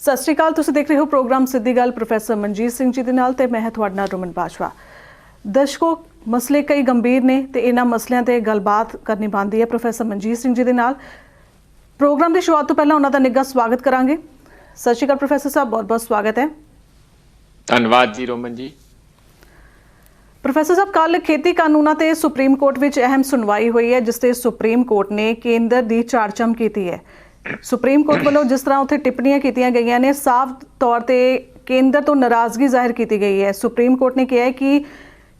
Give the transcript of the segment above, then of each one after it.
ਸਤਿ ਸ਼੍ਰੀ ਅਕਾਲ। ਤੁਸੀਂ ਦੇਖ ਰਹੇ ਹੋ ਪ੍ਰੋਗਰਾਮ ਸਿੱਧੀ ਗੱਲ ਪ੍ਰੋਫੈਸਰ ਮਨਜੀਤ ਸਿੰਘ ਜੀ ਦੇ ਨਾਲ ਤੇ ਮੈਂ ਤੁਹਾਡੇ ਨਾਲ ਰਮਨ ਬਾਜਵਾ। ਦਰਸ਼ਕੋ, ਮਸਲੇ ਕਈ ਗੰਭੀਰ ਨੇ ਤੇ ਇਹਨਾਂ ਮਸਲਿਆਂ ਤੇ ਗੱਲਬਾਤ ਕਰਨੀ ਬਣਦੀ ਹੈ ਪ੍ਰੋਫੈਸਰ ਮਨਜੀਤ ਸਿੰਘ ਜੀ ਦੇ ਨਾਲ। ਪ੍ਰੋਗਰਾਮ ਦੀ ਸ਼ੁਰੂਆਤ ਤੋਂ ਪਹਿਲਾਂ ਉਹਨਾਂ ਦਾ ਨਿੱਘਾ ਸਵਾਗਤ ਕਰਾਂਗੇ। ਸਤਿ ਸ਼੍ਰੀ ਅਕਾਲ ਪ੍ਰੋਫੈਸਰ ਸਾਹਿਬ, ਬਹੁਤ ਬਹੁਤ ਸਵਾਗਤ ਹੈ। ਧੰਨਵਾਦ ਜੀ ਰਮਨ ਜੀ। ਪ੍ਰੋਫੈਸਰ ਸਾਹਿਬ, ਕੱਲ ਖੇਤੀ ਕਾਨੂੰਨਾਂ ਤੇ ਸੁਪਰੀਮ ਕੋਰਟ ਵਿੱਚ ਅਹਿਮ ਸੁਣਵਾਈ ਹੋਈ ਹੈ, ਜਿਸ ਤੇ ਸੁਪਰੀਮ ਕੋਰਟ ਨੇ ਕੇਂਦਰ ਦੀ ਝਾੜਝੰਮ ਕੀਤੀ ਹੈ। ਸੁਪਰੀਮ ਕੋਰਟ ਵੱਲੋਂ ਜਿਸ ਤਰ੍ਹਾਂ ਉੱਥੇ ਟਿੱਪਣੀਆਂ ਕੀਤੀਆਂ ਗਈਆਂ ਨੇ, ਸਾਫ਼ ਤੌਰ ਤੇ ਕੇਂਦਰ ਤੋਂ ਨਾਰਾਜ਼ਗੀ ਜ਼ਾਹਿਰ ਕੀਤੀ ਗਈ ਹੈ। ਸੁਪਰੀਮ ਕੋਰਟ ਨੇ ਕਿਹਾ ਹੈ ਕਿ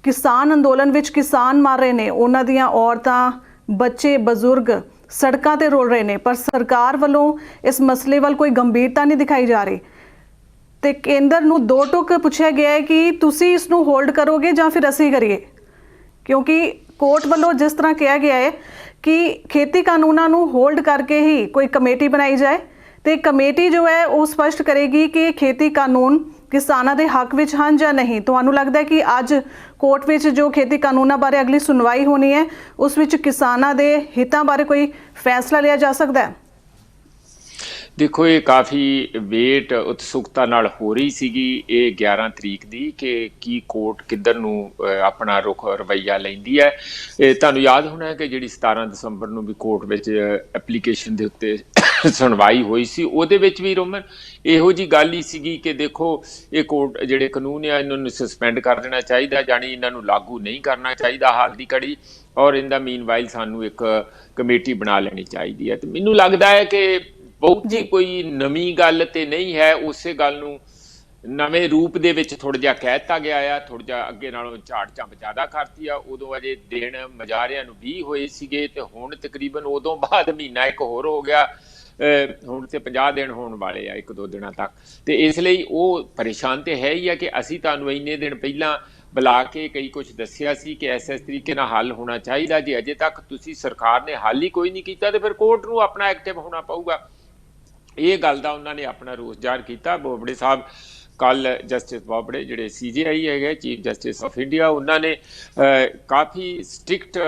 ਕਿਸਾਨ ਅੰਦੋਲਨ ਵਿੱਚ ਕਿਸਾਨ ਮਰ ਰਹੇ ਨੇ, ਉਹਨਾਂ ਦੀਆਂ ਔਰਤਾਂ, ਬੱਚੇ, ਬਜ਼ੁਰਗ ਸੜਕਾਂ ਤੇ ਰੋਲ ਰਹੇ ਨੇ, ਪਰ ਸਰਕਾਰ ਵੱਲੋਂ ਇਸ ਮਸਲੇ ਵੱਲ ਕੋਈ ਗੰਭੀਰਤਾ ਨਹੀਂ ਦਿਖਾਈ ਜਾ ਰਹੀ ਤੇ ਕੇਂਦਰ ਨੂੰ ਦੋ ਟੁਕ ਪੁੱਛਿਆ ਗਿਆ ਹੈ ਕਿ ਤੁਸੀਂ ਇਸ ਨੂੰ ਹੋਲਡ ਕਰੋਗੇ ਜਾਂ ਫਿਰ ਅਸੀਂ ਕਰੀਏ, ਕਿਉਂਕਿ ਕੋਰਟ ਵੱਲੋਂ ਜਿਸ ਤਰ੍ਹਾਂ ਕਿਹਾ ਗਿਆ ਹੈ ਕਿ ਖੇਤੀ ਕਾਨੂੰਨਾਂ ਨੂੰ ਹੋਲਡ ਕਰਕੇ ਹੀ ਕੋਈ ਕਮੇਟੀ ਬਣਾਈ ਜਾਏ ਤੇ ਕਮੇਟੀ ਜੋ ਹੈ ਉਹ ਸਪਸ਼ਟ ਕਰੇਗੀ ਕਿ ਖੇਤੀ ਕਾਨੂੰਨ ਕਿਸਾਨਾਂ ਦੇ ਹੱਕ ਵਿੱਚ ਹਨ ਜਾਂ ਨਹੀਂ। ਤੁਹਾਨੂੰ ਲੱਗਦਾ ਹੈ ਕਿ ਅੱਜ ਕੋਰਟ ਵਿੱਚ ਜੋ ਖੇਤੀ ਕਾਨੂੰਨਾਂ ਬਾਰੇ ਅਗਲੀ ਸੁਣਵਾਈ ਹੋਣੀ ਹੈ, ਉਸ ਵਿੱਚ ਕਿਸਾਨਾਂ ਦੇ ਹਿੱਤਾਂ ਬਾਰੇ ਕੋਈ ਫੈਸਲਾ ਲਿਆ ਜਾ ਸਕਦਾ ਹੈ? ਦੇਖੋ, ਇਹ ਕਾਫੀ ਵੇਟ ਉਤਸੁਕਤਾ ਨਾਲ ਹੋ ਰਹੀ ਸੀਗੀ ਇਹ 11 ਤਰੀਕ ਦੀ ਕਿ ਕੀ ਕੋਰਟ ਕਿੱਧਰ ਨੂੰ ਆਪਣਾ ਰੁਖ ਰਵੱਈਆ ਲੈਂਦੀ ਹੈ। ਤੁਹਾਨੂੰ ਯਾਦ ਹੋਣਾ ਹੈ ਕਿ ਜਿਹੜੀ 17 ਦਸੰਬਰ ਨੂੰ ਵੀ ਕੋਰਟ ਵਿੱਚ ਐਪਲੀਕੇਸ਼ਨ ਦੇ ਉੱਤੇ ਸੁਣਵਾਈ ਹੋਈ ਸੀ, ਉਹਦੇ ਵਿੱਚ ਵੀ ਰੋਮਨ ਇਹੋ ਜਿਹੀ ਗੱਲ ਹੀ ਸੀਗੀ ਕਿ ਦੇਖੋ ਇਹ ਕੋਰਟ ਜਿਹੜੇ ਕਾਨੂੰਨ ਆ ਇਹਨਾਂ ਨੂੰ ਸਸਪੈਂਡ ਕਰ ਦੇਣਾ ਚਾਹੀਦਾ, ਜਾਣੀ ਇਹਨਾਂ ਨੂੰ ਲਾਗੂ ਨਹੀਂ ਕਰਨਾ ਚਾਹੀਦਾ ਹਾਲ ਦੀ ਘੜੀ, ਔਰ ਇਨ ਦਾ ਮੀਨਵਾਈਲ ਸਾਨੂੰ ਇੱਕ ਕਮੇਟੀ ਬਣਾ ਲੈਣੀ ਚਾਹੀਦੀ ਹੈ। ਤੇ ਮੈਨੂੰ ਲੱਗਦਾ ਹੈ ਕਿ ਬਹੁਤੀ ਕੋਈ ਨਵੀਂ ਗੱਲ ਤੇ ਨਹੀਂ ਹੈ, ਉਸੇ ਗੱਲ ਨੂੰ ਨਵੇਂ ਰੂਪ ਦੇ ਵਿੱਚ ਥੋੜ੍ਹਾ ਜਿਹਾ ਕਹਿ ਦਿੱਤਾ ਗਿਆ ਆ, ਥੋੜ੍ਹਾ ਜਿਹਾ ਅੱਗੇ ਨਾਲੋਂ ਝਾੜ ਝੰਪ ਜ਼ਿਆਦਾ ਕਰਤੀ ਆ। ਉਦੋਂ ਅਜੇ ਦਿਨ ਮੁਜ਼ਾਹਰਿਆਂ ਨੂੰ 20 ਹੋਏ ਸੀਗੇ ਤੇ ਹੁਣ ਤਕਰੀਬਨ ਉਦੋਂ ਬਾਅਦ ਮਹੀਨਾ ਇੱਕ ਹੋਰ ਹੋ ਗਿਆ, ਹੁਣ ਤੇ 50 ਦਿਨ ਹੋਣ ਵਾਲੇ ਆ, 1-2 ਦਿਨਾਂ ਤੱਕ। ਤੇ ਇਸ ਲਈ ਉਹ ਪਰੇਸ਼ਾਨ ਤੇ ਹੈ ਹੀ ਆ ਕਿ ਅਸੀਂ ਤੁਹਾਨੂੰ ਇੰਨੇ ਦਿਨ ਪਹਿਲਾਂ ਬੁਲਾ ਕੇ ਕਈ ਕੁਝ ਦੱਸਿਆ ਸੀ ਕਿ ਇਸ ਤਰੀਕੇ ਨਾਲ ਹੱਲ ਹੋਣਾ ਚਾਹੀਦਾ। ਜੇ ਅਜੇ ਤੱਕ ਤੁਸੀਂ ਸਰਕਾਰ ਨੇ ਹੱਲ ਹੀ ਕੋਈ ਨਹੀਂ ਕੀਤਾ ਤੇ ਫਿਰ ਕੋਰਟ ਨੂੰ ਆਪਣਾ ਐਕਟਿਵ ਹੋਣਾ ਪਊਗਾ। ਇਹ ਗੱਲ ਦਾ ਉਹਨਾਂ ਨੇ ਆਪਣਾ ਰੋਸ ਜ਼ਾਹਰ ਕੀਤਾ। ਬੋਬੜੇ ਸਾਹਿਬ ਕੱਲ ਜਸਟਿਸ ਬੋਬੜੇ ਜਿਹੜੇ CJI ਹੈਗੇ, ਚੀਫ ਜਸਟਿਸ ਆਫ ਇੰਡੀਆ, ਉਹਨਾਂ ਨੇ ਕਾਫੀ ਸਟ੍ਰਿਕਟ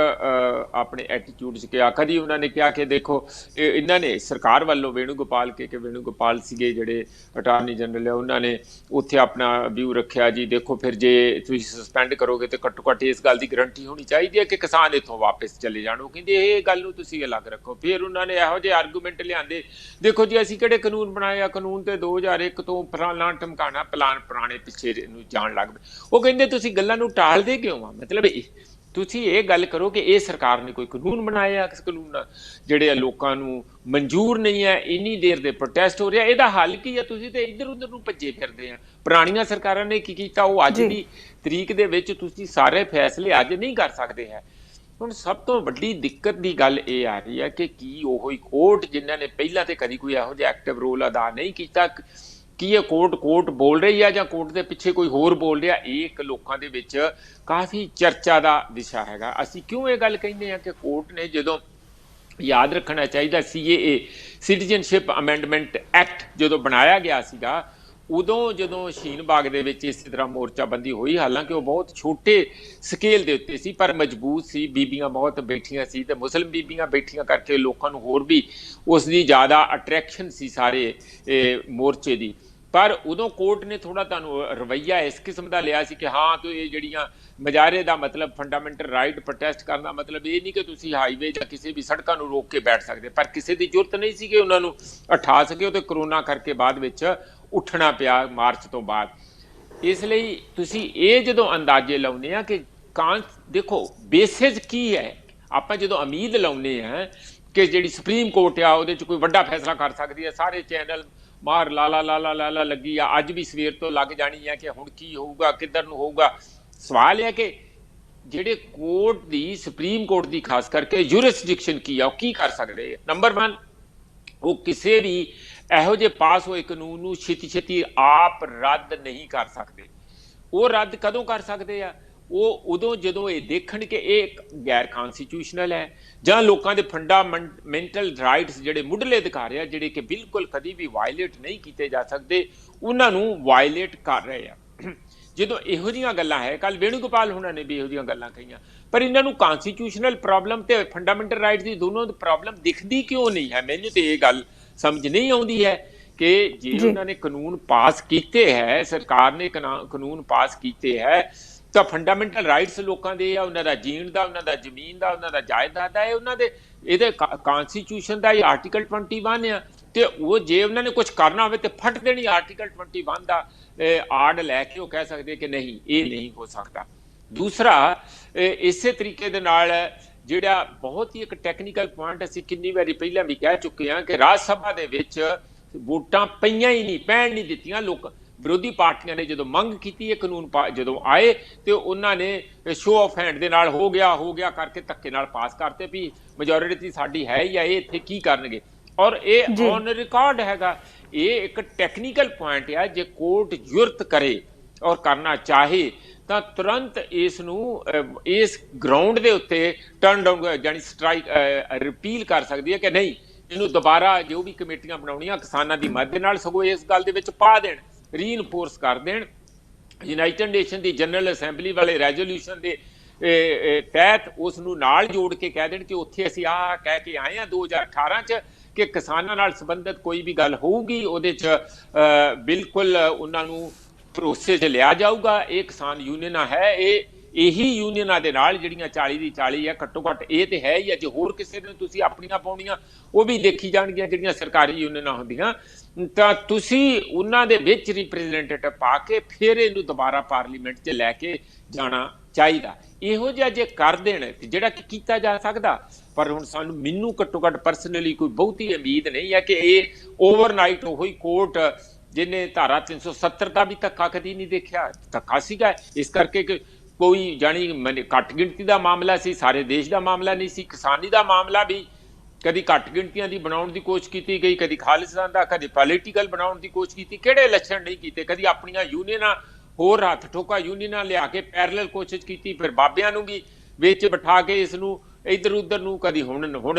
ਆਪਣੇ ਐਟੀਟਿਊਡ 'ਚ ਕਿਹਾ। ਕਦੀ ਉਹਨਾਂ ਨੇ ਕਿਹਾ ਕਿ ਦੇਖੋ ਇਹਨਾਂ ਨੇ ਸਰਕਾਰ ਵੱਲੋਂ ਵੇਣੂਗੋਪਾਲ ਵੇਣੂਗੋਪਾਲ ਸੀਗੇ ਜਿਹੜੇ ਅਟਾਰਨੀ ਜਨਰਲ ਆ, ਉਹਨਾਂ ਨੇ ਉੱਥੇ ਆਪਣਾ ਵਿਊ ਰੱਖਿਆ ਜੀ ਦੇਖੋ ਫਿਰ ਜੇ ਤੁਸੀਂ ਸਸਪੈਂਡ ਕਰੋਗੇ ਤਾਂ ਘੱਟੋ ਘੱਟ ਇਸ ਗੱਲ ਦੀ ਗਰੰਟੀ ਹੋਣੀ ਚਾਹੀਦੀ ਹੈ ਕਿ ਕਿਸਾਨ ਇੱਥੋਂ ਵਾਪਸ ਚਲੇ ਜਾਣ। ਉਹ ਕਹਿੰਦੇ ਇਹ ਗੱਲ ਨੂੰ ਤੁਸੀਂ ਅਲੱਗ ਰੱਖੋ। ਫਿਰ ਉਹਨਾਂ ਨੇ ਇਹੋ ਜਿਹੇ ਆਰਗੂਮੈਂਟ ਲਿਆਂਦੇ, ਦੇਖੋ ਜੀ ਅਸੀਂ ਕਿਹੜੇ ਕਾਨੂੰਨ ਬਣਾਏ ਆ, ਕਾਨੂੰਨ ਤੇ 2001 ਤੋਂ ਫਲਾਣਾ ਟਮਕਾਣਾ ਪਲਾਨ ਪੁਰਾਣੇ ਪਿੱਛੇ ਨੂੰ ਜਾਣ ਲੱਗ ਪਏ। ਉਹ ਕਹਿੰਦੇ ਤੁਸੀਂ ਗੱਲਾਂ ਨੂੰ ਟਾਲਦੇ ਕਿਉਂ ਆ? ਮਤਲਬ ਤੁਸੀਂ ਇਹ ਗੱਲ ਕਰੋ ਕਿ ਇਹ ਸਰਕਾਰ ਨੇ ਕੋਈ ਕਾਨੂੰਨ ਬਣਾਏ ਆ, ਕਿਸ ਕਾਨੂੰਨ ਜਿਹੜੇ ਲੋਕਾਂ ਨੂੰ ਮਨਜ਼ੂਰ ਨਹੀਂ ਹੈ, ਇੰਨੀ ਦੇਰ ਦੇ ਪ੍ਰੋਟੈਸਟ ਹੋ ਰਿਹਾ, ਇਹਦਾ ਹੱਲ ਕੀ ਆ? ਤੁਸੀਂ ਤੇ ਇੱਧਰ ਉੱਧਰ ਨੂੰ ਭੱਜੇ ਫਿਰਦੇ ਆ। ਪੁਰਾਣੀਆਂ ਸਰਕਾਰਾਂ ਨੇ ਕੀ ਕੀਤਾ ਉਹ ਅੱਜ ਦੀ ਤਰੀਕ ਦੇ ਵਿੱਚ ਤੁਸੀਂ ਸਾਰੇ ਫੈਸਲੇ ਅੱਜ ਨਹੀਂ ਕਰ ਸਕਦੇ ਹੈ। ਹੁਣ ਸਭ ਤੋਂ ਵੱਡੀ ਦਿੱਕਤ ਦੀ ਗੱਲ ਇਹ ਆ ਰਹੀ ਹੈ ਕਿ ਕੀ ਉਹੀ ਕੋਰਟ ਜਿਨ੍ਹਾਂ ਨੇ ਪਹਿਲਾਂ ਤੇ ਕਦੀ ਕੋਈ ਇਹੋ ਜਿਹਾ ਐਕਟਿਵ ਰੋਲ ਅਦਾ ਨਹੀਂ ਕੀਤਾ, ਕੀ ਇਹ ਕੋਰਟ ਬੋਲ ਰਹੀ ਆ ਜਾਂ ਕੋਰਟ ਦੇ ਪਿੱਛੇ ਕੋਈ ਹੋਰ ਬੋਲ ਰਿਹਾ? ਇਹ ਇੱਕ ਲੋਕਾਂ ਦੇ ਵਿੱਚ ਕਾਫੀ ਚਰਚਾ ਦਾ ਵਿਸ਼ਾ ਹੈਗਾ। ਅਸੀਂ ਕਿਉਂ ਇਹ ਗੱਲ ਕਹਿੰਦੇ ਹਾਂ ਕਿ ਕੋਰਟ ਨੇ ਜਦੋਂ ਯਾਦ ਰੱਖਣਾ ਚਾਹੀਦਾ CAA ਸਿਟੀਜ਼ਨਸ਼ਿਪ ਅਮੈਂਡਮੈਂਟ ਐਕਟ ਜਦੋਂ ਬਣਾਇਆ ਗਿਆ ਸੀਗਾ, ਉਦੋਂ ਜਦੋਂ ਸ਼ਹੀਨ ਬਾਗ ਦੇ ਵਿੱਚ ਇਸੇ ਤਰ੍ਹਾਂ ਮੋਰਚਾਬੰਦੀ ਹੋਈ, ਹਾਲਾਂਕਿ ਉਹ ਬਹੁਤ ਛੋਟੇ ਸਕੇਲ ਦੇ ਉੱਤੇ ਸੀ ਪਰ ਮਜ਼ਬੂਤ ਸੀ, ਬੀਬੀਆਂ ਬਹੁਤ ਬੈਠੀਆਂ ਸੀ ਤੇ ਮੁਸਲਿਮ ਬੀਬੀਆਂ ਬੈਠੀਆਂ ਕਰਕੇ ਲੋਕਾਂ ਨੂੰ ਹੋਰ ਵੀ ਉਸ ਦੀ ਜ਼ਿਆਦਾ ਅਟਰੈਕਸ਼ਨ ਸੀ ਸਾਰੇ ਮੋਰਚੇ ਦੀ। ਪਰ ਉਦੋਂ ਕੋਰਟ ਨੇ ਥੋੜ੍ਹਾ ਤੁਹਾਨੂੰ ਰਵੱਈਆ ਇਸ ਕਿਸਮ ਦਾ ਲਿਆ ਸੀ ਕਿ ਹਾਂ ਤੋ ਇਹ ਜਿਹੜੀਆਂ ਮੁਜ਼ਾਹਰੇ ਦਾ ਮਤਲਬ ਫੰਡਾਮੈਂਟਲ ਰਾਈਟ ਪ੍ਰੋਟੈਸਟ ਕਰਨ ਦਾ ਮਤਲਬ ਇਹ ਨਹੀਂ ਕਿ ਤੁਸੀਂ ਹਾਈਵੇ ਜਾਂ ਕਿਸੇ ਵੀ ਸੜਕਾਂ ਨੂੰ ਰੋਕ ਕੇ ਬੈਠ ਸਕਦੇ, ਪਰ ਕਿਸੇ ਦੀ ਜ਼ਰੂਰਤ ਨਹੀਂ ਸੀ ਕਿ ਉਹਨਾਂ ਨੂੰ ਉਠਾ ਸਕੇ। ਉਹ ਤੇ ਕਰੋਨਾ ਕਰਕੇ ਬਾਅਦ ਵਿੱਚ ਉੱਠਣਾ ਪਿਆ ਮਾਰਚ ਤੋਂ ਬਾਅਦ। ਇਸ ਲਈ ਤੁਸੀਂ ਇਹ ਜਦੋਂ ਅੰਦਾਜ਼ੇ ਲਾਉਂਦੇ ਆ ਕਿ ਦੇਖੋ ਬੇਸਿਸ ਕੀ ਹੈ, ਆਪਾਂ ਜਦੋਂ ਉਮੀਦ ਲਾਉਂਦੇ ਹਾਂ ਕਿ ਜਿਹੜੀ ਸੁਪਰੀਮ ਕੋਰਟ ਆ ਉਹਦੇ 'ਚ ਕੋਈ ਵੱਡਾ ਫੈਸਲਾ ਕਰ ਸਕਦੀ ਹੈ, ਸਾਰੇ ਚੈਨਲ ਮਾਰ ਲਾਲਾ ਲੱਗੀ ਆ, ਅੱਜ ਵੀ ਸਵੇਰ ਤੋਂ ਲੱਗ ਜਾਣੀ ਹੈ ਕਿ ਹੁਣ ਕੀ ਹੋਊਗਾ, ਕਿੱਧਰ ਨੂੰ ਹੋਊਗਾ। ਸਵਾਲ ਹੈ ਕਿ ਜਿਹੜੇ ਕੋਰਟ ਦੀ, ਸੁਪਰੀਮ ਕੋਰਟ ਦੀ ਖਾਸ ਕਰਕੇ ਜੁਰਿਸਡਿਕਸ਼ਨ ਕੀ ਆ, ਉਹ ਕੀ ਕਰ ਸਕਦੇ ਆ? ਨੰਬਰ 1, ਉਹ ਕਿਸੇ ਵੀ ਇਹੋ ਜਿਹੇ ਪਾਸ ਹੋਏ ਕਾਨੂੰਨ ਨੂੰ ਛੇਤੀ ਆਪ ਰੱਦ ਨਹੀਂ ਕਰ ਸਕਦੇ। ਉਹ ਰੱਦ ਕਦੋਂ ਕਰ ਸਕਦੇ ਆ? ਉਹ ਉਦੋਂ ਜਦੋਂ ਇਹ ਦੇਖਣ ਕਿ ਇਹ ਗੈਰ ਕਾਨਸਟੀਟਿਊਸ਼ਨਲ ਹੈ ਜਾਂ ਲੋਕਾਂ ਦੇ ਫੰਡਾਮੈਂਟਲ ਰਾਈਟਸ ਜਿਹੜੇ ਮੁੱਢਲੇ ਅਧਿਕਾਰ ਆ ਜਿਹੜੇ ਕਿ ਬਿਲਕੁਲ ਕਦੀ ਵੀ ਵਾਇਲੇਟ ਨਹੀਂ ਕੀਤੇ ਜਾ ਸਕਦੇ, ਉਹਨਾਂ ਨੂੰ ਵਾਇਲੇਟ ਕਰ ਰਹੇ ਆ। ਜਦੋਂ ਇਹੋ ਜਿਹੀਆਂ ਗੱਲਾਂ ਹੈ, ਕੱਲ ਵੇਣੂਗੋਪਾਲ ਹੋਣਾ ਨੇ ਵੀ ਇਹੋ ਜਿਹੀਆਂ ਗੱਲਾਂ ਕਹੀਆਂ, ਪਰ ਇਹਨਾਂ ਨੂੰ ਕਾਨਸਟੀਟਿਊਸ਼ਨਲ ਪ੍ਰੋਬਲਮ ਤੇ ਫੰਡਾਮੈਂਟਲ ਰਾਈਟਸ ਦੀ ਦੋਨੋਂ ਪ੍ਰੋਬਲਮ ਦਿਖਦੀ ਕਿਉਂ ਨਹੀਂ ਹੈ? ਮੈਨੂੰ ਤੇ ਇਹ ਗੱਲ ਸਮਝ ਨਹੀਂ ਆਉਂਦੀ ਹੈ कि जे उन्होंने कानून पास किए है, सरकार ने कानून पास किए है, तो फंडामेंटल राइट्स लोगों के उन्होंने जीण का, उन्होंने जमीन का, उन्होंने जायदाद का, उन्होंने ये कॉन्स्टिट्यूशन का आर्टिकल 21 है। तो वो जे उन्होंने कुछ करना हो तो फट देनी आर्टिकल 21 का आड़ लैके वो कह सकते कि नहीं, ये नहीं हो सकता। दूसरा इस तरीके दे नाल जिहड़ा बहुत ही एक टैक्नीकल पॉइंट असीं कितनी बारी पहले भी कह चुके हैं कि राज सभा दे विच वोटां पईयां ही नहीं, पैण नहीं दित्तियां। लोक विरोधी पार्टियां ने जो मंग की है कानून जो आए तो उन्होंने शो ऑफ हैंड दे नाल हो गया करके धक्के नाल पास करते भी मेजोरिटी साडी है या ये इत्थे की करनगे। और ये ऑन रिकॉर्ड हैगा, ये एक टैक्नीकल पॉइंट है। जे कोर्ट जुरत करे और करना चाहे तो तुरंत इस ग्राउंड के उत्ते टर्न डाउन यानी स्ट्राइक रिपील कर सकती है कि नहीं, इनू दोबारा जो भी कमेटियां बनाउणियां किसानां दी मदद नाल सगों इस गल दे विच पा देण, रीइनफोर्स कर देण। यूनाइटेड नेशन की जनरल असैंबली वाले रैजोल्यूशन के तहत उसनू नाल जोड़ के कह देण कि उत्थे असीं आह कह के आए हैं 2018 च कि किसानां नाल संबंधित कोई भी गल होऊगी उहदे च बिल्कुल उन्हां नू भरोसे च लिया जाऊगा। ये किसान यूनियन है, यही यूनियन के नाल जिहड़ियां 40 दी 40 है, घट्टो घट्ट ये तो है ही है। जो होर किसी ने तुसीं अपनियां पाउणियां वो भी देखी जाणगियां, जिहड़ियां सरकारी यूनियन होंदियां तां तुसीं उन्हां दे विच रिप्रैजेंटेटिव पा के फिर इहनूं दोबारा पार्लीमेंट च लैके जाना चाहिए। इहो जिहा जे कर देण जिहड़ा कि कीता जा सकदा, पर हुण सानूं मैनूं घट्टो घट्ट परसनली कोई बहुती उम्मीद नहीं है कि ये ओवरनाइट ओही कोर्ट जिन्हें धारा 370 का भी धक्का कभी नहीं देखा, धक्का सीगा इस करके कि कोई जानी घट गिणती का मामला सी, सारे देश का मामला नहीं सी। किसानी का मामला भी कभी घट गिणतियां दी बनाउण दी कोशिश की गई, कभी खालिस्तान का, कभी पॉलीटिकल बनाउण दी कोशिश की, किहड़े लक्षण नहीं किए। कभी अपनियां यूनियनां होर हथ ठोका यूनियनां लिया के पैरल कोशिश की, फिर बाबियां नूं भी विच बिठा के इसनूं इधर उधर नूं कभी हुण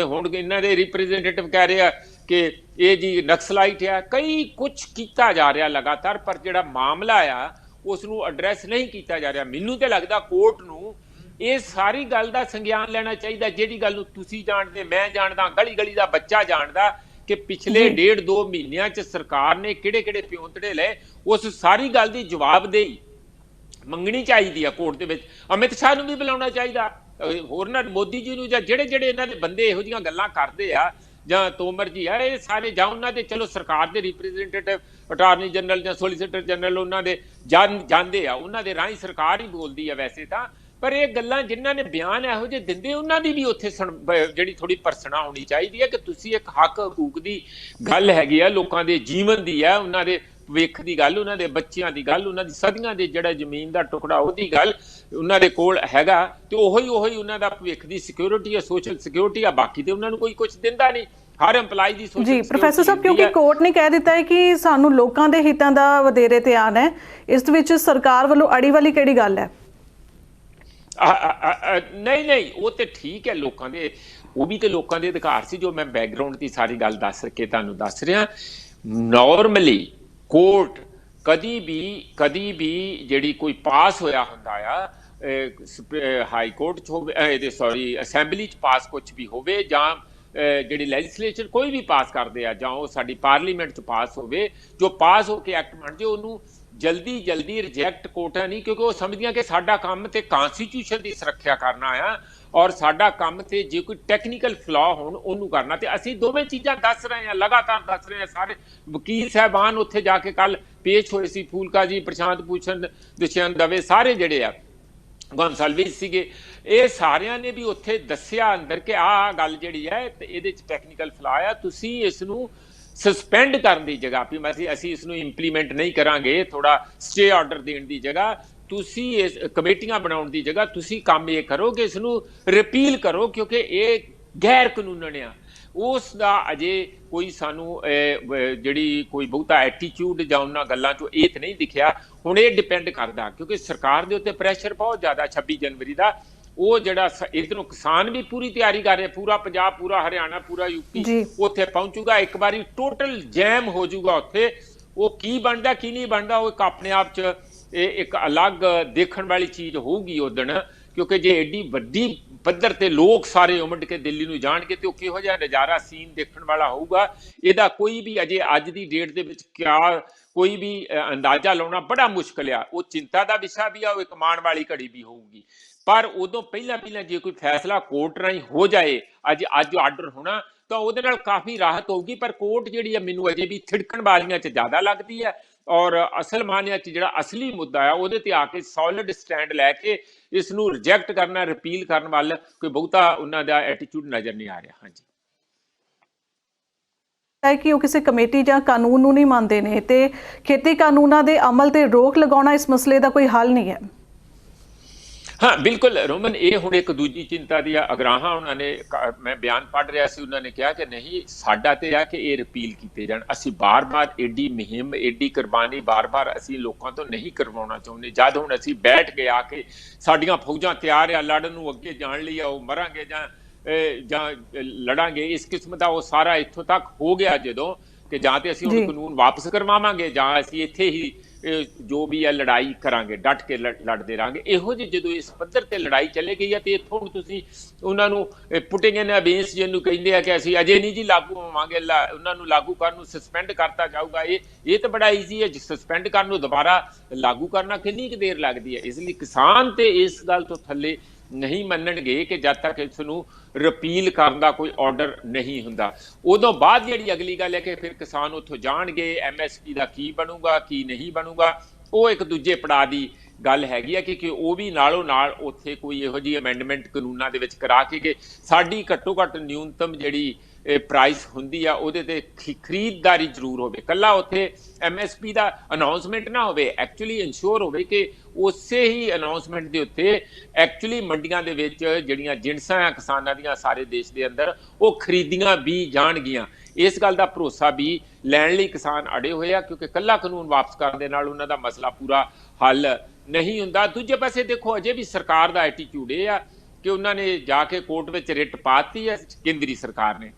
इन्हां दे रिप्रैजेंटेटिव कह रहे हैं कि ये जी नक्सलाइट है, कई कुछ किया जा रहा लगातार, पर जिहड़ा मामला आ उसनूं एड्रैस नहीं किया जा रहा। मैनूं तो लगदा कोर्ट नूं ये सारी गल दा संज्ञान लेना चाहिए, जिहड़ी गल नूं तुसीं जाणदे, मैं जाणदा, गली गली दा बच्चा जाणदा कि पिछले 1.5-2 महीनों च सरकार ने किहड़े प्योंतड़े लए, उस सारी गल दी जवाबदेही मंगनी चाहिए है कोर्ट दे विच। अमित शाह नूं भी बुलाउणा चाहिए, होर ना मोदी जी नूं, जां ਜਿਹੜੇ इन्हां दे बंदे इहो जिहियां गल्लां करदे आ, जां तोमर जी है, ये सारे जां उन्हां दे चलो सरकार दे रिप्रैजेंटेटिव अटारनी जनरल जां सोलीसिटर जनरल उन्हां दे जांदे आ, उन्हां दे राहीं सरकार ही बोलदी है वैसे तां, पर ये गल्लां जिन्हां ने बयान इहो ਜਿਹੇ दिंदे उन्हां दी भी उत्थे ਜਿਹੜੀ थोड़ी परसना होनी चाहिए है कि तुसीं एक हक हकूक दी गल हैगी आ, लोकां दे जीवन दी है, उन्हां दे भविख की गल, उन्होंने बच्चों की गल, उन्होंने सदियां के जोड़ा जमीन का टुकड़ा वो गल उन्होंने कोल हैगा, तो उही उन्हों का भविख की सिक्योरिटी है, सोशल सिक्योरिटी है, बाकी तो उन्होंने कोई कुछ दिंदा नहीं। हर एम्पलाई की सोशल जी प्रोफैसर साहब, क्योंकि कोर्ट ने कह दिता है कि सानू लोगों के हितों का वधेरे ध्यान है, इस विच सरकार वालों अड़ी वाली किहड़ी गल है? नहीं वो तो ठीक है, लोगों के वो भी तो लोगों के अधिकार से, जो मैं बैकग्राउंड की सारी गल दस के तुहानूं दस रहा। नॉर्मली कोर्ट कदी भी जिहड़ी कोई पास होया हुंदा आ हाई कोर्ट च होवे, सॉरी असैंबली च पास कुछ भी होवे, जां जिहड़ी लैजिस्लेचर कोई भी पास करदे आ, जां ओह साडी पार्लीमेंट च पास होवे, जो पास होके एक्ट बन जाए उहनूं जल्दी रिजैक्ट कोर्टां नहीं, क्योंकि वो समझदियां कि साडा काम ते कॉन्स्टिट्यूशन की सुरक्षा करना आ और साडा काम ते जे कोई टैक्नीकल फ्लॉ होण उहनूं करना। ते असीं दोवें चीज़ां दस रहे हैं, लगातार दस रहे हैं। सारे वकील साहबान उत्थे जाके कल पेश होए सी, फूलका जी, प्रशांत भूषण, दुष्यंत दवे, सारे जिहड़े आ गोंसाल्विस सीगे, ये सारियां ने भी उत्थे दस्सिया अंदर कि आह गल जिहड़ी है ते इहदे च टैक्नीकल फ्लॉ आ, तुसीं इसनूं सस्पेंड करने की जगह भी असीं इसनूं इंप्लीमेंट नहीं करांगे, थोड़ा स्टे ऑर्डर देने की जगह तुसी इस कमेटियां बनाउण की जगह तुसी काम ये करो कि इसनूं रिपील करो, क्योंकि ये गैर कानूनन आ। उसका अजे कोई सानू जिहड़ी कोई बहुता एटीट्यूड जां उन्हां गल्लां चों ये तो नहीं दिखिया। हुण ये डिपेंड करदा क्योंकि सरकार दे उत्ते प्रैशर बहुत ज़्यादा 26 जनवरी का, वो जड़ा इधरों किसान भी पूरी तैयारी कर रहे, पूरा पंजाब, पूरा हरियाणा, पूरा यूपी उत्थे पहुंचूगा, एक बारी टोटल जैम हो जाऊगा उत्थे। वो की बनता की नहीं बनता वो एक अपने आप च एक अलग देखने वाली चीज़ होगी उस दिन, क्योंकि जे एडी वड्डी ਪੱਧਰ ਤੇ ਲੋਕ ਸਾਰੇ ਉਮੜ ਕੇ ਦਿੱਲੀ ਨੂੰ ਜਾਣਗੇ ਤੇ ਉਹ ਕਿਹੋ ਜਿਹਾ ਨਜ਼ਾਰਾ ਸੀਨ ਦੇਖਣ ਵਾਲਾ ਹੋਊਗਾ, ਇਹਦਾ ਕੋਈ ਵੀ ਅਜੇ ਅੱਜ ਦੀ ਡੇਟ ਦੇ ਵਿੱਚ ਕਿਆ ਕੋਈ ਵੀ ਅੰਦਾਜ਼ਾ ਲਾਉਣਾ ਬੜਾ ਮੁਸ਼ਕਲ ਆ। ਉਹ ਚਿੰਤਾ ਦਾ ਵਿਸ਼ਾ ਵੀ ਆ, ਉਹ ਇੱਕ ਮਾਣ ਵਾਲੀ ਘੜੀ ਵੀ ਹੋਊਗੀ। ਪਰ ਉਦੋਂ ਪਹਿਲਾਂ ਜੇ ਕੋਈ ਫੈਸਲਾ ਕੋਰਟ ਰਾਹੀਂ ਹੋ ਜਾਏ, ਅੱਜ ਆਰਡਰ ਹੋਣਾ, ਤਾਂ ਉਹਦੇ ਨਾਲ ਕਾਫੀ ਰਾਹਤ ਹੋਊਗੀ। ਪਰ ਕੋਰਟ ਜਿਹੜੀ ਆ ਮੈਨੂੰ ਅਜੇ ਵੀ ਥਿੜਕਣ ਵਾਲੀਆਂ 'ਚ ਜ਼ਿਆਦਾ ਲੱਗਦੀ ਹੈ, ਔਰ ਅਸਲ ਮਾਨਿਆਂ 'ਚ ਜਿਹੜਾ ਅਸਲੀ ਮੁੱਦਾ ਆ ਉਹਦੇ ਤੇ ਆ ਕੇ ਸੋਲਿਡ ਸਟੈਂਡ ਲੈ ਕੇ ਇਸ ਨੂੰ ਰਿਜੈਕਟ ਕਰਨਾ, ਰਿਪੀਲ ਕਰਨ ਵੱਲ ਕੋਈ ਬਹੁਤਾ ਉਹਨਾਂ ਦਾ ਐਟੀਟਿਊਡ ਨਜ਼ਰ ਨਹੀਂ ਆ ਰਿਹਾ। ਹਾਂਜੀ, ਹੈ ਕਿ ਉਹ ਕਿਸੇ ਕਮੇਟੀ ਜਾਂ ਕਾਨੂੰਨ ਨੂੰ ਨਹੀਂ ਮੰਨਦੇ ਨੇ ਤੇ ਖੇਤੀ ਕਾਨੂੰਨਾਂ ਦੇ ਅਮਲ ਤੇ ਰੋਕ ਲਗਾਉਣਾ ਇਸ ਮਸਲੇ ਦਾ ਕੋਈ ਹੱਲ ਨਹੀਂ ਹੈ। ਹਾਂ ਬਿਲਕੁਲ ਰੋਮਨ, ਇਹ ਹੁਣ ਇੱਕ ਦੂਜੀ ਚਿੰਤਾ ਦੀ ਅਗਰਾਹਾਂ ਉਹਨਾਂ ਨੇ, ਮੈਂ ਬਿਆਨ ਪੜ੍ਹ ਰਿਹਾ ਸੀ, ਉਹਨਾਂ ਨੇ ਕਿਹਾ ਕਿ ਨਹੀਂ ਸਾਡਾ ਤੇ ਆ ਕਿ ਇਹ ਰਿਪੀਲ ਕੀਤੇ ਜਾਣ। ਅਸੀਂ ਬਾਰ-ਬਾਰ ਏਡੀ ਮੁਹਿੰਮ, ਏਡੀ ਕੁਰਬਾਨੀ ਬਾਰ-ਬਾਰ ਅਸੀਂ ਲੋਕਾਂ ਤੋਂ ਨਹੀਂ ਕਰਵਾਉਣਾ ਚਾਹੁੰਦੇ। ਜਦ ਹੁਣ ਅਸੀਂ ਬੈਠ ਕੇ ਆ ਕੇ ਸਾਡੀਆਂ ਫੌਜਾਂ ਤਿਆਰ ਆ ਲੜਨ ਨੂੰ, ਅੱਗੇ ਜਾਣ ਲਈ ਉਹ ਮਰਾਂਗੇ ਜਾਂ ਲੜਾਂਗੇ, ਇਸ ਕਿਸਮ ਦਾ ਉਹ ਸਾਰਾ ਇੱਥੋਂ ਤੱਕ ਹੋ ਗਿਆ ਜਦੋਂ ਕਿ ਜਾਂ ਤੇ ਅਸੀਂ ਹੁਣ ਕਾਨੂੰਨ ਵਾਪਸ ਕਰਵਾਵਾਂਗੇ ਜਾਂ ਅਸੀਂ ਇੱਥੇ ਹੀ ਜੋ ਵੀ ਹੈ ਲੜਾਈ ਕਰਾਂਗੇ, ਡਟ ਕੇ ਲੜਦੇ ਰਹਾਂਗੇ। ਇਹੋ ਜਿਹੀ ਜਦੋਂ ਇਸ ਪੱਧਰ ਤੇ ਲੜਾਈ ਚੱਲੇ ਗਈ ਹੈ ਤੇ ਇੱਥੋਂ ਹੁਣ ਤੁਸੀਂ ਉਹਨਾਂ ਨੂੰ ਪੁਟਿੰਗ ਇਨ ਅਬੇਂਸ ਜਿਹਨੂੰ ਕਹਿੰਦੇ ਆ ਕਿ ਅਸੀਂ ਅਜੇ ਨਹੀਂ ਜੀ ਲਾਗੂ ਹੋਵਾਂਗੇ, ਉਹਨਾਂ ਨੂੰ ਲਾਗੂ ਕਰਨ ਨੂੰ ਸਸਪੈਂਡ ਕਰਤਾ ਜਾਊਗਾ। ਇਹ ਤਾਂ ਬੜਾ ਈਜ਼ੀ ਹੈ, ਸਸਪੈਂਡ ਕਰਨ ਨੂੰ ਦੁਬਾਰਾ ਲਾਗੂ ਕਰਨਾ ਕਿੰਨੀ ਕੁ ਦੇਰ ਲੱਗਦੀ ਹੈ। ਇਸ ਲਈ ਕਿਸਾਨ ਤੇ ਇਸ ਗੱਲ ਤੋਂ ਥੱਲੇ ਨਹੀਂ ਮੰਨਣਗੇ ਕਿ ਜਦ ਤੱਕ ਇਸ ਨੂੰ ਰਿਪੀਲ ਕਰਨ ਦਾ ਕੋਈ ਆਰਡਰ ਨਹੀਂ ਹੁੰਦਾ। ਉਦੋਂ ਬਾਅਦ ਜਿਹੜੀ ਅਗਲੀ ਗੱਲ ਹੈ ਕਿ ਫਿਰ ਕਿਸਾਨ ਉੱਥੋਂ ਜਾਣਗੇ, MSP ਦਾ ਕੀ ਬਣੂਗਾ ਕੀ ਨਹੀਂ ਬਣੂਗਾ, ਉਹ ਇੱਕ ਦੂਜੇ ਪੜਾਅ ਦੀ ਗੱਲ ਹੈਗੀ ਆ ਕਿ ਉਹ ਵੀ ਨਾਲੋਂ ਨਾਲ ਉੱਥੇ ਕੋਈ ਇਹੋ ਜਿਹੀ ਅਮੈਂਡਮੈਂਟ ਕਾਨੂੰਨਾਂ ਦੇ ਵਿੱਚ ਕਰਾ ਕੇ ਸਾਡੀ ਘੱਟੋ ਘੱਟ ਨਿਊਨਤਮ ਜਿਹੜੀ ਪ੍ਰਾਈਸ ਹੁੰਦੀ ਆ ਉਹਦੇ ਤੇ ਖਰੀਦਦਾਰੀ ਜ਼ਰੂਰ ਹੋਵੇ। ਕੱਲਾ ਉੱਥੇ MSP ਦਾ ਅਨਾਉਂਸਮੈਂਟ ਨਾ ਹੋਵੇ, ਐਕਚੁਅਲੀ ਇਨਸ਼ੋਰ ਹੋਵੇ ਕਿ ਉਸੇ ਹੀ ਅਨਾਉਂਸਮੈਂਟ ਦੇ ਉੱਤੇ ਐਕਚੁਅਲੀ ਮੰਡੀਆਂ ਦੇ ਵਿੱਚ ਜਿਹੜੀਆਂ ਜਿਣਸਾਂ ਆ ਕਿਸਾਨਾਂ ਦੀਆਂ ਸਾਰੇ ਦੇਸ਼ ਦੇ ਅੰਦਰ ਉਹ ਖਰੀਦੀਆਂ ਵੀ ਜਾਣਗੀਆਂ। ਇਸ ਗੱਲ ਦਾ ਭਰੋਸਾ ਵੀ ਲੈਣ ਲਈ ਕਿਸਾਨ ਅੜੇ ਹੋਏ ਆ, ਕਿਉਂਕਿ ਕੱਲਾ ਕਾਨੂੰਨ ਵਾਪਸ ਕਰਨ ਦੇ ਨਾਲ ਉਹਨਾਂ ਦਾ ਮਸਲਾ ਪੂਰਾ ਹੱਲ ਨਹੀਂ ਹੁੰਦਾ। ਦੂਜੇ ਪਾਸੇ ਦੇਖੋ ਅਜੇ ਵੀ ਸਰਕਾਰ ਦਾ ਐਟੀਟਿਊਡ ਇਹ ਆ ਕਿ ਉਹਨਾਂ ਨੇ ਜਾ ਕੇ ਕੋਰਟ ਵਿੱਚ ਰਿਟ ਪਾਤੀ ਹੈ ਕੇਂਦਰੀ ਸਰਕਾਰ ਨੇ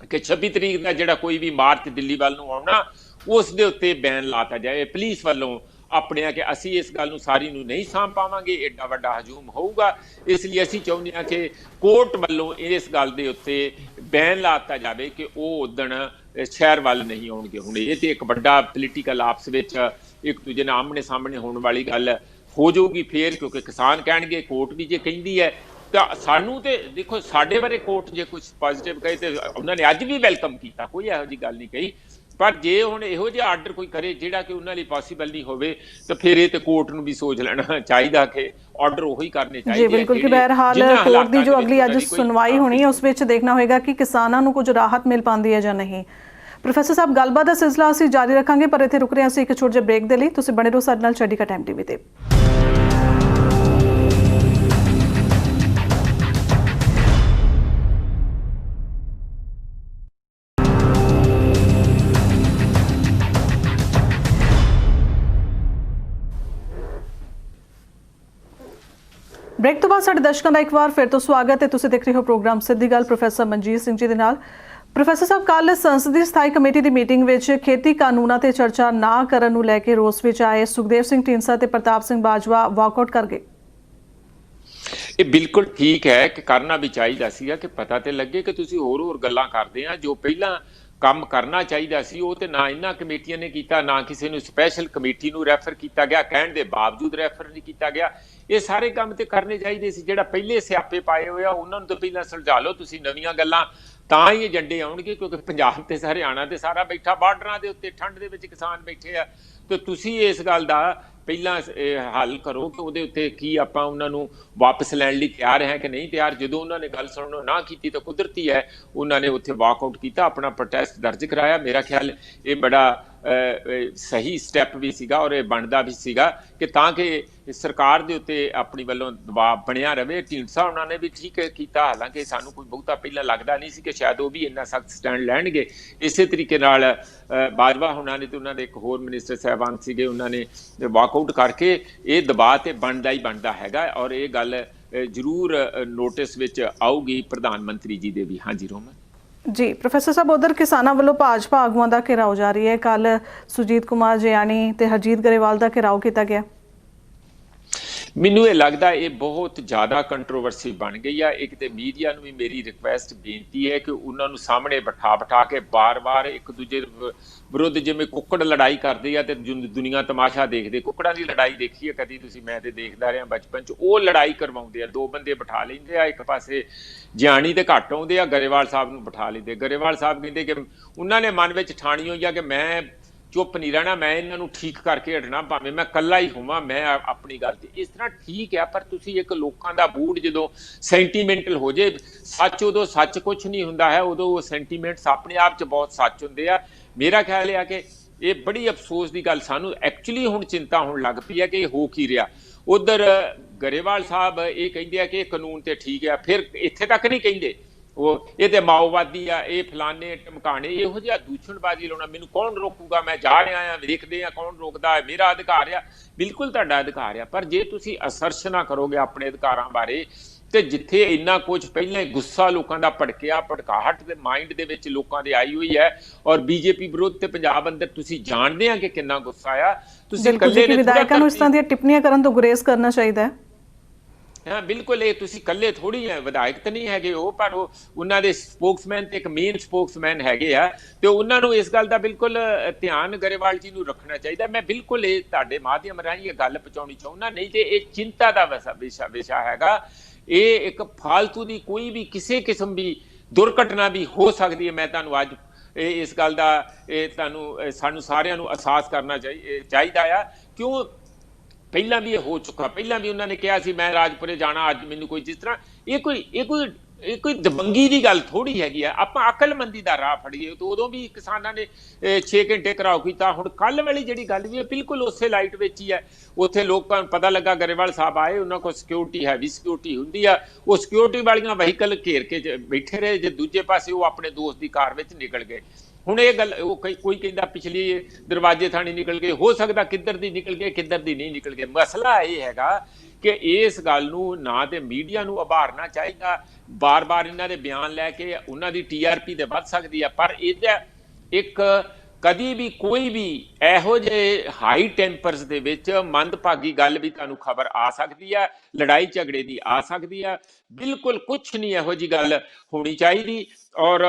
ਕਿ 26 ਤਰੀਕ ਦਾ ਜਿਹੜਾ ਕੋਈ ਵੀ ਮਾਰਚ ਦਿੱਲੀ ਵੱਲ ਨੂੰ ਆਉਣਾ ਉਸ ਦੇ ਉੱਤੇ ਬੈਨ ਲਾਤਾ ਜਾਏ ਪੁਲਿਸ ਵੱਲੋਂ ਆਪਣੇ, ਕਿ ਅਸੀਂ ਇਸ ਗੱਲ ਨੂੰ ਸਾਰੀ ਨੂੰ ਨਹੀਂ ਸਾਂਭ ਪਾਵਾਂਗੇ, ਏਡਾ ਵੱਡਾ ਹਜੂਮ ਹੋਊਗਾ। ਇਸ ਲਈ ਅਸੀਂ ਚਾਹੁੰਦੇ ਹਾਂ ਕਿ ਕੋਰਟ ਵੱਲੋਂ ਇਸ ਗੱਲ ਦੇ ਉੱਤੇ ਬੈਨ ਲਾਤਾ ਜਾਵੇ ਕਿ ਉਹ ਉਦਣ ਸ਼ਹਿਰ ਵੱਲ ਨਹੀਂ ਆਉਣਗੇ। ਹੁਣ ਇਹ ਤੇ ਇੱਕ ਵੱਡਾ ਪੋਲੀਟੀਕਲ ਆਪਸ ਵਿੱਚ ਇੱਕ ਦੂਜੇ ਨਾਲ ਆਮਣੇ ਸਾਹਮਣੇ ਹੋਣ ਵਾਲੀ ਗੱਲ ਹੋ ਜਾਊਗੀ ਫੇਰ, ਕਿਉਂਕਿ ਕਿਸਾਨ ਕਹਿਣਗੇ ਕੋਰਟ ਵੀ ਜੇ ਕਹਿੰਦੀ ਹੈ ਤਾਂ ਸਾਨੂੰ ਤੇ ਦੇਖੋ ਸਾਡੇ ਬਾਰੇ ਕੋਰਟ ਜੇ ਕੁਝ ਪੋਜ਼ਿਟਿਵ ਕਹੇ ਤੇ ਉਹਨਾਂ ਨੇ ਅੱਜ ਵੀ ਵੈਲਕਮ ਕੀਤਾ, ਕੋਈ ਇਹੋ ਜਿਹੀ ਗੱਲ ਨਹੀਂ ਕਹੀ। ਪਰ ਜੇ ਹੁਣ ਇਹੋ ਜਿਹਾ ਆਰਡਰ ਕੋਈ ਕਰੇ ਜਿਹੜਾ ਕਿ ਉਹਨਾਂ ਲਈ ਪੋਸੀਬਲ ਨਹੀਂ ਹੋਵੇ ਤਾਂ ਫਿਰ ਇਹ ਤੇ ਕੋਰਟ ਨੂੰ ਵੀ ਸੋਚ ਲੈਣਾ ਚਾਹੀਦਾ ਕਿ ਆਰਡਰ ਉਹੀ ਕਰਨੇ ਚਾਹੀਦੇ। ਜੀ ਬਿਲਕੁਲ, ਕਿ ਬਹਰਹਾਲ ਕੋਰਟ ਦੀ ਜੋ ਅਗਲੀ ਅੱਜ ਸੁਣਵਾਈ ਹੋਣੀ ਹੈ ਉਸ ਵਿੱਚ ਦੇਖਣਾ ਹੋਏਗਾ ਕਿ ਕਿਸਾਨਾਂ ਨੂੰ ਕੁਝ ਰਾਹਤ ਮਿਲ ਪਾਉਂਦੀ ਹੈ ਜਾਂ ਨਹੀਂ। ਪ੍ਰੋਫੈਸਰ ਸਾਹਿਬ, ਗੱਲਬਾਤ ਦਾ ਸਿਲਸਿਲਾ ਅਸੀਂ ਜਾਰੀ ਰੱਖਾਂਗੇ, ਪਰ ਇੱਥੇ ਰੁਕ ਰਹੇ ਹਾਂ ਅਸੀਂ ਇੱਕ ਛੋਟੇ ਜਿਹੇ ਬ੍ਰੇਕ ਦੇ ਲਈ। ਤੁਸੀਂ ਬਣੇ ਰਹੋ ਸਾਡੇ ਨਾਲ ਚੰਡੀਗੜ੍ਹ ਟਾਈਮ TV ਤੇ। ਬ੍ਰੇਕ ਤੋਂ ਬਾਅਦ ਸਾਡੇ ਦਰਸ਼ਕਾਂ ਦਾ ਇੱਕ ਵਾਰ ਫਿਰ ਤੋਂ ਸਵਾਗਤ ਹੈ। ਤੁਸੀਂ ਦੇਖ ਰਹੇ ਹੋ ਪ੍ਰੋਗਰਾਮ ਸਿੱਧੀ ਗੱਲ ਪ੍ਰੋਫੈਸਰ ਮਨਜੀਤ ਸਿੰਘ ਜੀ ਦੇ ਨਾਲ। ਪ੍ਰੋਫੈਸਰ ਸਾਹਿਬ, ਕੱਲ੍ਹ ਸੰਸਦੀ ਸਥਾਈ ਕਮੇਟੀ ਦੀ ਮੀਟਿੰਗ ਵਿੱਚ ਖੇਤੀ ਕਾਨੂੰਨਾਂ ਤੇ ਚਰਚਾ ਨਾ ਕਰਨ ਨੂੰ ਲੈ ਕੇ ਰੋਸ ਵਿੱਚ ਆਏ ਸੁਖਦੇਵ ਸਿੰਘ ਢੀਂਡਸਾ ਤੇ ਪ੍ਰਤਾਪ ਸਿੰਘ ਬਾਜਵਾ ਵਾਕਆਊਟ ਕਰ ਗਏ। ਇਹ ਬਿਲਕੁਲ ਠੀਕ ਹੈ ਕਿ ਕਰਨਾ ਵੀ ਚਾਹੀਦਾ ਸੀਗਾ ਕਿ ਪਤਾ ਤੇ ਲੱਗੇ ਕਿ ਤੁਸੀਂ ਹੋਰ ਗੱਲਾਂ ਕਰਦੇ ਆ। ਜੋ ਪਹਿਲਾਂ ਕੰਮ ਕਰਨਾ ਚਾਹੀਦਾ ਸੀ ਉਹ ਤੇ ਨਾ ਇਹਨਾਂ ਕਮੇਟੀਆਂ ਨੇ ਕੀਤਾ, ਨਾ ਕਿਸੇ ਨੂੰ ਸਪੈਸ਼ਲ ਕਮੇਟੀ ਨੂੰ ਰੈਫਰ ਕੀਤਾ ਗਿਆ, ਕਹਿਣ ਦੇ ਬਾਵਜੂਦ ਰੈਫਰ ਨਹੀਂ ਕੀਤਾ ਗਿਆ। ਇਹ ਸਾਰੇ ਕੰਮ ਤੇ ਕਰਨੇ ਚਾਹੀਦੇ ਸੀ। ਜਿਹੜਾ ਪਹਿਲੇ ਸਿਆਪੇ ਪਾਏ ਹੋਏ ਆ ਉਹਨਾਂ ਨੂੰ ਤਾਂ ਪਹਿਲਾਂ ਸੁਲਝਾ ਲਓ। ਤੁਸੀਂ ਨਵੀਆਂ ਗੱਲਾਂ ਤਾਂ ਹੀ ਏਜੰਡੇ ਆਉਣਗੇ, ਕਿਉਂਕਿ ਪੰਜਾਬ ਤੇ ਹਰਿਆਣਾ ਤੇ ਸਾਰਾ ਬੈਠਾ, ਬਾਰਡਰਾਂ ਦੇ ਉੱਤੇ ਠੰਡ ਦੇ ਵਿੱਚ ਕਿਸਾਨ ਬੈਠੇ ਆ, ਤੇ ਤੁਸੀਂ ਇਸ ਗੱਲ ਦਾ ਪਹਿਲਾਂ ਹੱਲ ਕਰੋ ਕਿ ਉਹਦੇ ਉੱਤੇ ਕੀ ਆਪਾਂ ਉਹਨਾਂ ਨੂੰ ਵਾਪਸ ਲੈਣ ਲਈ ਤਿਆਰ ਹੈ ਕਿ ਨਹੀਂ ਤਿਆਰ। ਜਦੋਂ ਉਹਨਾਂ ਨੇ ਗੱਲ ਸੁਣਨੋਂ ਨਾ ਕੀਤੀ ਤਾਂ ਕੁਦਰਤੀ ਹੈ ਉਹਨਾਂ ਨੇ ਉੱਥੇ ਵਾਕਆਊਟ ਕੀਤਾ, ਆਪਣਾ ਪ੍ਰੋਟੈਸਟ ਦਰਜ ਕਰਾਇਆ। ਮੇਰਾ ਖਿਆਲ ਇਹ ਬੜਾ ਸਹੀ ਸਟੈਪ ਵੀ ਸੀਗਾ ਔਰ ਇਹ ਬਣਦਾ ਵੀ ਸੀਗਾ ਕਿ ਤਾਂ ਕਿ ਸਰਕਾਰ ਦੇ ਉੱਤੇ ਆਪਣੀ ਵੱਲੋਂ ਦਬਾਅ ਬਣਿਆ ਰਹੇ। ਢੀਂਡਸਾ ਉਹਨਾਂ ਨੇ ਵੀ ਠੀਕ ਕੀਤਾ, ਹਾਲਾਂਕਿ ਸਾਨੂੰ ਕੋਈ ਬਹੁਤਾ ਪਹਿਲਾਂ ਲੱਗਦਾ ਨਹੀਂ ਸੀ ਕਿ ਸ਼ਾਇਦ ਉਹ ਵੀ ਇੰਨਾ ਸਖਤ ਸਟੈਂਡ ਲੈਣਗੇ। ਇਸੇ ਤਰੀਕੇ ਨਾਲ ਬਾਜਵਾ ਉਹਨਾਂ ਨੇ ਤੇ ਉਹਨਾਂ ਦੇ ਇੱਕ ਹੋਰ ਮਿਨਿਸਟਰ ਸਾਹਿਬਾਨ ਸੀਗੇ, ਉਹਨਾਂ ਨੇ ਵਾਕਆਊਟ ਕਰਕੇ ਇਹ ਦਬਾਅ ਤੇ ਬਣਦਾ ਹੀ ਬਣਦਾ ਹੈਗਾ ਔਰ ਇਹ ਗੱਲ ਜ਼ਰੂਰ ਨੋਟਿਸ ਵਿੱਚ ਆਊਗੀ ਪ੍ਰਧਾਨ ਮੰਤਰੀ ਜੀ ਦੇ ਵੀ। ਹਾਂਜੀ ਰੋਮਨ ਜੀ। ਪ੍ਰੋਫੈਸਰ ਸਾਹਿਬ, ਉਧਰ ਕਿਸਾਨਾਂ ਵੱਲੋਂ ਭਾਜਪਾ ਆਗੂਆਂ ਦਾ ਘਿਰਾਓ ਜਾਰੀ ਹੈ। ਕੱਲ ਸੁਰਜੀਤ ਕੁਮਾਰ ਜਿਆਣੀ ਤੇ ਹਰਜੀਤ ਗਰੇਵਾਲ ਦਾ ਘਿਰਾਓ ਕੀਤਾ ਗਿਆ। ਮੈਨੂੰ ਇਹ ਲੱਗਦਾ ਇਹ ਬਹੁਤ ਜ਼ਿਆਦਾ ਕੰਟਰੋਵਰਸੀ ਬਣ ਗਈ ਆ। ਇੱਕ ਤੇ ਮੀਡੀਆ ਨੂੰ ਵੀ ਮੇਰੀ ਰਿਕੁਐਸਟ ਬੇਨਤੀ ਹੈ ਕਿ ਉਹਨਾਂ ਨੂੰ ਸਾਹਮਣੇ ਬਿਠਾ ਕੇ ਬਾਰ-ਬਾਰ ਇੱਕ ਦੂਜੇ ਵਿਰੁੱਧ, ਜਿਵੇਂ ਕੁੱਕੜ ਲੜਾਈ ਕਰਦੇ ਆ ਤੇ ਦੁਨੀਆ ਤਮਾਸ਼ਾ ਦੇਖਦੇ, ਕੁੱਕੜਾਂ ਦੀ ਲੜਾਈ ਦੇਖੀ ਹੈ ਕਦੀ ਤੁਸੀਂ? ਮੈਂ ਤੇ ਦੇਖਦਾ ਰਿਹਾ ਬਚਪਨ 'ਚ। ਉਹ ਲੜਾਈ ਕਰਵਾਉਂਦੇ ਆ, ਦੋ ਬੰਦੇ ਬਿਠਾ ਲੈਂਦੇ ਆ, ਇੱਕ ਪਾਸੇ ਜਿਆਣੀ ਤੇ ਘੱਟ ਆਉਂਦੇ ਆ, ਗਰੇਵਾਲ ਸਾਹਿਬ ਨੂੰ ਬਿਠਾ ਲੈਂਦੇ। ਗਰੇਵਾਲ ਸਾਹਿਬ ਕਹਿੰਦੇ ਕਿ ਉਹਨਾਂ ਨੇ ਮਨ ਵਿੱਚ ਠਾਣੀ ਹੋਈ ਆ ਕਿ ਮੈਂ ਚੁੱਪ ਨਹੀਂ ਰਹਿਣਾ, ਮੈਂ ਇਹਨਾਂ ਨੂੰ ਠੀਕ ਕਰਕੇ ਹਟਣਾ, ਭਾਵੇਂ ਮੈਂ ਇਕੱਲਾ ਹੀ ਹੋਵਾਂ, ਮੈਂ ਆਪਣੀ ਗੱਲ ਤੇ। ਇਸ ਤਰ੍ਹਾਂ ਠੀਕ ਹੈ, ਪਰ ਤੁਸੀਂ ਇੱਕ ਲੋਕਾਂ ਦਾ ਬੂਡ ਜਦੋਂ ਸੈਂਟੀਮੈਂਟਲ ਹੋ ਜੇ, ਸੱਚ ਉਦੋਂ ਸੱਚ ਕੁਛ ਨਹੀਂ ਹੁੰਦਾ ਹੈ, ਉਦੋਂ ਉਹ ਸੈਂਟੀਮੈਂਟਸ ਆਪਣੇ ਆਪ 'ਚ ਬਹੁਤ ਸੱਚ ਹੁੰਦੇ ਆ। ਮੇਰਾ ਖਿਆਲ ਇਹ ਆ ਕਿ ਇਹ ਬੜੀ ਅਫਸੋਸ ਦੀ ਗੱਲ, ਸਾਨੂੰ ਐਕਚੁਅਲੀ ਹੁਣ ਚਿੰਤਾ ਹੋਣ ਲੱਗ ਪਈ ਹੈ ਕਿ ਇਹ ਹੋ ਕੀ ਰਿਹਾ। ਉਧਰ ਗਰੇਵਾਲ ਸਾਹਿਬ ਇਹ ਕਹਿੰਦੇ ਆ ਕਿ ਇਹ ਕਾਨੂੰਨ ਤੇ ਠੀਕ ਆ, ਫਿਰ ਇੱਥੇ ਤੱਕ ਨਹੀਂ ਕਹਿੰਦੇ ਉਹ ਇਹ ਤੇ ਮਾਓਵਾਦੀ ਆ, ਇਹ ਫਲਾਣੇ ਟਮਕਾਣੇ, ਇਹੋ ਜਿਹਾ ਦੂਸ਼ਣਬਾਜ਼ੀ ਲਾਉਣਾ। ਮੈਨੂੰ ਕੌਣ ਰੋਕੂਗਾ? ਮੈਂ ਜਾ ਰਿਹਾ ਆ, ਵੇਖਦੇ ਆ ਕੌਣ ਰੋਕਦਾ ਹੈ, ਮੇਰਾ ਅਧਿਕਾਰ ਆ। ਬਿਲਕੁਲ ਤੁਹਾਡਾ ਅਧਿਕਾਰ ਆ, ਪਰ ਜੇ ਤੁਸੀਂ ਅਸਰਸ਼ਨਾ ਕਰੋਗੇ ਆਪਣੇ ਅਧਿਕਾਰਾਂ ਬਾਰੇ, ਤੇ ਜਿੱਥੇ ਇੰਨਾ ਕੁਝ ਪਹਿਲਾਂ ਹੀ ਗੁੱਸਾ ਲੋਕਾਂ ਦਾ ਭੜਕਾਹਟ ਦੇ ਮਾਈਂਡ ਦੇ ਵਿੱਚ ਲੋਕਾਂ ਦੇ ਆਈ ਹੋਈ ਹੈ, ਔਰ ਬੀਜੇਪੀ ਵਿਰੁੱਧ ਤੇ ਪੰਜਾਬ ਅੰਦਰ ਤੁਸੀਂ ਜਾਣਦੇ ਆ ਕਿ ਕਿੰਨਾ ਗੁੱਸਾ ਆ। ਤੁਸੀਂ ਇਕੱਲੇ ਵਿਧਾਇਕਾਂ ਨੂੰ ਇਸ ਤਰ੍ਹਾਂ ਦੀਆਂ ਟਿੱਪਣੀਆਂ ਕਰਨ ਤੋਂ ਗੁਰੇਜ਼ ਕਰਨਾ ਚਾਹੀਦਾ ਹੈ। ਹਾਂ ਬਿਲਕੁਲ, ਇਹ ਤੁਸੀਂ ਇਕੱਲੇ ਥੋੜੀ ਹੈ, ਵਿਧਾਇਕ ਤਾਂ ਨਹੀਂ ਹੈਗੇ ਉਹ, ਪਰ ਉਹ ਉਹਨਾਂ ਦੇ ਸਪੋਕਸਮੈਨ ਤੇ ਇੱਕ ਮੇਨ ਸਪੋਕਸਮੈਨ ਹੈਗੇ ਆ, ਤੇ ਉਹਨਾਂ ਨੂੰ ਇਸ ਗੱਲ ਦਾ ਬਿਲਕੁਲ ਧਿਆਨ ਗਰੇਵਾਲ ਜੀ ਨੂੰ ਰੱਖਣਾ ਚਾਹੀਦਾ। ਮੈਂ ਬਿਲਕੁਲ ਇਹ ਤੁਹਾਡੇ ਮਾਧਿਅਮ ਰਾਹੀਂ ਇਹ ਗੱਲ ਪਹੁੰਚਾਉਣੀ ਚਾਹੁੰਦਾ, ਨਹੀਂ ਤੇ ਇਹ ਚਿੰਤਾ ਦਾ ਵਿਸ਼ਾ ਹੈਗਾ। ਇਹ ਇੱਕ ਫਾਲਤੂ ਦੀ ਕੋਈ ਵੀ ਕਿਸੇ ਕਿਸਮ ਦੀ ਦੁਰਘਟਨਾ ਵੀ ਹੋ ਸਕਦੀ ਹੈ। ਮੈਂ ਤੁਹਾਨੂੰ ਅੱਜ ਇਸ ਗੱਲ ਦਾ ਸਾਨੂੰ ਸਾਰਿਆਂ ਨੂੰ ਅਹਿਸਾਸ ਕਰਨਾ ਚਾਹੀਦਾ ਆ, ਕਿਉਂ ਪਹਿਲਾਂ ਵੀ ਇਹ ਹੋ ਚੁੱਕਾ। ਪਹਿਲਾਂ ਵੀ ਉਹਨਾਂ ਨੇ ਕਿਹਾ ਸੀ ਮੈਂ ਰਾਜਪੁਰੇ ਜਾਣਾ, ਅੱਜ ਮੈਨੂੰ ਕੋਈ ਜਿਸ ਤਰ੍ਹਾਂ ਇਹ ਕੋਈ ਦਬੰਗੀ ਦੀ ਗੱਲ ਥੋੜੀ ਹੈਗੀ ਆ। ਆਪਾਂ ਅਕਲਮੰਦੀ ਦਾ ਰਾਹ ਫੜੀਏ। ਤੇ ਉਦੋਂ ਵੀ ਕਿਸਾਨਾਂ ਨੇ 6 ਘੰਟੇ ਘਰਾਓ ਕੀਤਾ। ਹੁਣ ਕੱਲ ਵਾਲੀ ਜਿਹੜੀ ਗੱਲ ਵੀ ਹੈ ਬਿਲਕੁਲ ਉਸੇ ਲਾਈਟ ਵਿੱਚ ਹੀ ਹੈ। ਉੱਥੇ ਲੋਕਾਂ ਨੂੰ ਪਤਾ ਲੱਗਾ ਗਰੇਵਾਲ ਸਾਹਿਬ ਆਏ, ਉਹਨਾਂ ਕੋਲ ਸਿਕਿਉਰਿਟੀ, ਹੈਵੀ ਸਿਕਿਉਰਿਟੀ ਹੁੰਦੀ ਆ, ਉਹ ਸਿਕਿਉਰਿਟੀ ਵਾਲੀਆਂ ਵਹੀਕਲ ਘੇਰ ਕੇ ਬੈਠੇ ਰਹੇ, ਜੇ ਦੂਜੇ ਪਾਸੇ ਉਹ ਆਪਣੇ ਦੋਸਤ ਦੀ ਕਾਰ ਵਿੱਚ ਨਿਕਲ ਗਏ। ਹੁਣ ਇਹ ਗੱਲ ਕੋਈ ਕਹਿੰਦਾ ਪਿਛਲੀ ਦਰਵਾਜ਼ੇ ਥਾਣੀ ਨਿਕਲ ਗਏ, ਹੋ ਸਕਦਾ ਕਿੱਧਰ ਦੀ ਨਿਕਲ ਗਏ, ਕਿੱਧਰ ਦੀ ਨਹੀਂ ਨਿਕਲ ਗਏ। ਮਸਲਾ ਇਹ ਹੈਗਾ ਕਿ ਇਸ ਗੱਲ ਨੂੰ ਨਾ ਤੇ ਮੀਡੀਆ ਨੂੰ ਉਭਾਰਨਾ ਚਾਹੀਦਾ, ਬਾਰ-ਬਾਰ ਇਹਨਾਂ ਦੇ ਬਿਆਨ ਲੈ ਕੇ ਉਹਨਾਂ ਦੀ TRP ਤੇ ਵੱਧ ਸਕਦੀ ਆ, ਪਰ ਇਹਦਾ ਇੱਕ ਕਦੀ ਵੀ ਕੋਈ ਵੀ ਇਹੋ ਜਿਹੇ ਹਾਈ ਟੈਂਪਰਸ ਦੇ ਵਿੱਚ ਮੰਦਭਾਗੀ ਗੱਲ ਵੀ ਤੁਹਾਨੂੰ ਖਬਰ ਆ ਸਕਦੀ ਹੈ, ਲੜਾਈ ਝਗੜੇ ਦੀ ਆ ਸਕਦੀ ਹੈ। ਬਿਲਕੁਲ ਕੁਛ ਨਹੀਂ ਇਹੋ ਜਿਹੀ ਗੱਲ ਹੋਣੀ ਚਾਹੀਦੀ। ਔਰ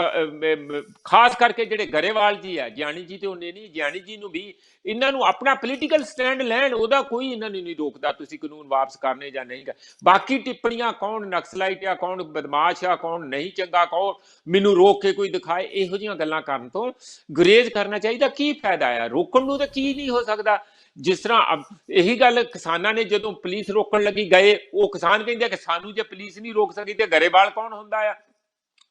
ਖਾਸ ਕਰਕੇ ਜਿਹੜੇ ਗਰੇਵਾਲ ਜੀ ਆ, ਗਿਆਨੀ ਜੀ ਤੇ ਉਹਨੇ ਨਹੀਂ, ਗਿਆਨੀ ਜੀ ਨੂੰ ਵੀ ਇਹਨਾਂ ਨੂੰ ਆਪਣਾ ਪੋਲੀਟੀਕਲ ਸਟੈਂਡ ਲੈਣ, ਉਹਦਾ ਕੋਈ ਇਹਨਾਂ ਨੂੰ ਨਹੀਂ ਰੋਕਦਾ ਤੁਸੀਂ ਕਾਨੂੰਨ ਵਾਪਸ ਕਰਨੇ ਜਾਂ ਨਹੀਂ। ਬਾਕੀ ਟਿੱਪਣੀਆਂ ਕੌਣ ਨਕਸਲਾਈਟ ਆ, ਕੌਣ ਬਦਮਾਸ਼ ਆ, ਕੌਣ ਨਹੀਂ ਚੰਗਾ, ਕੌਣ ਮੈਨੂੰ ਰੋਕ ਕੇ ਕੋਈ ਦਿਖਾਏ, ਇਹੋ ਜਿਹੀਆਂ ਗੱਲਾਂ ਕਰਨ ਤੋਂ ਗੁਰੇਜ਼ ਕਰਨਾ ਚਾਹੀਦਾ। ਕੀ ਫਾਇਦਾ ਆ? ਰੋਕਣ ਨੂੰ ਤਾਂ ਕੀ ਨਹੀਂ ਹੋ ਸਕਦਾ। ਜਿਸ ਤਰ੍ਹਾਂ ਇਹੀ ਗੱਲ ਕਿਸਾਨਾਂ ਨੇ ਜਦੋਂ ਪੁਲਿਸ ਰੋਕਣ ਲੱਗੀ ਗਏ, ਉਹ ਕਿਸਾਨ ਕਹਿੰਦੇ ਕਿ ਸਾਨੂੰ ਜੇ ਪੁਲਿਸ ਨਹੀਂ ਰੋਕ ਸਕੀ ਤੇ ਗਰੇਵਾਲ ਕੌਣ ਹੁੰਦਾ ਆ?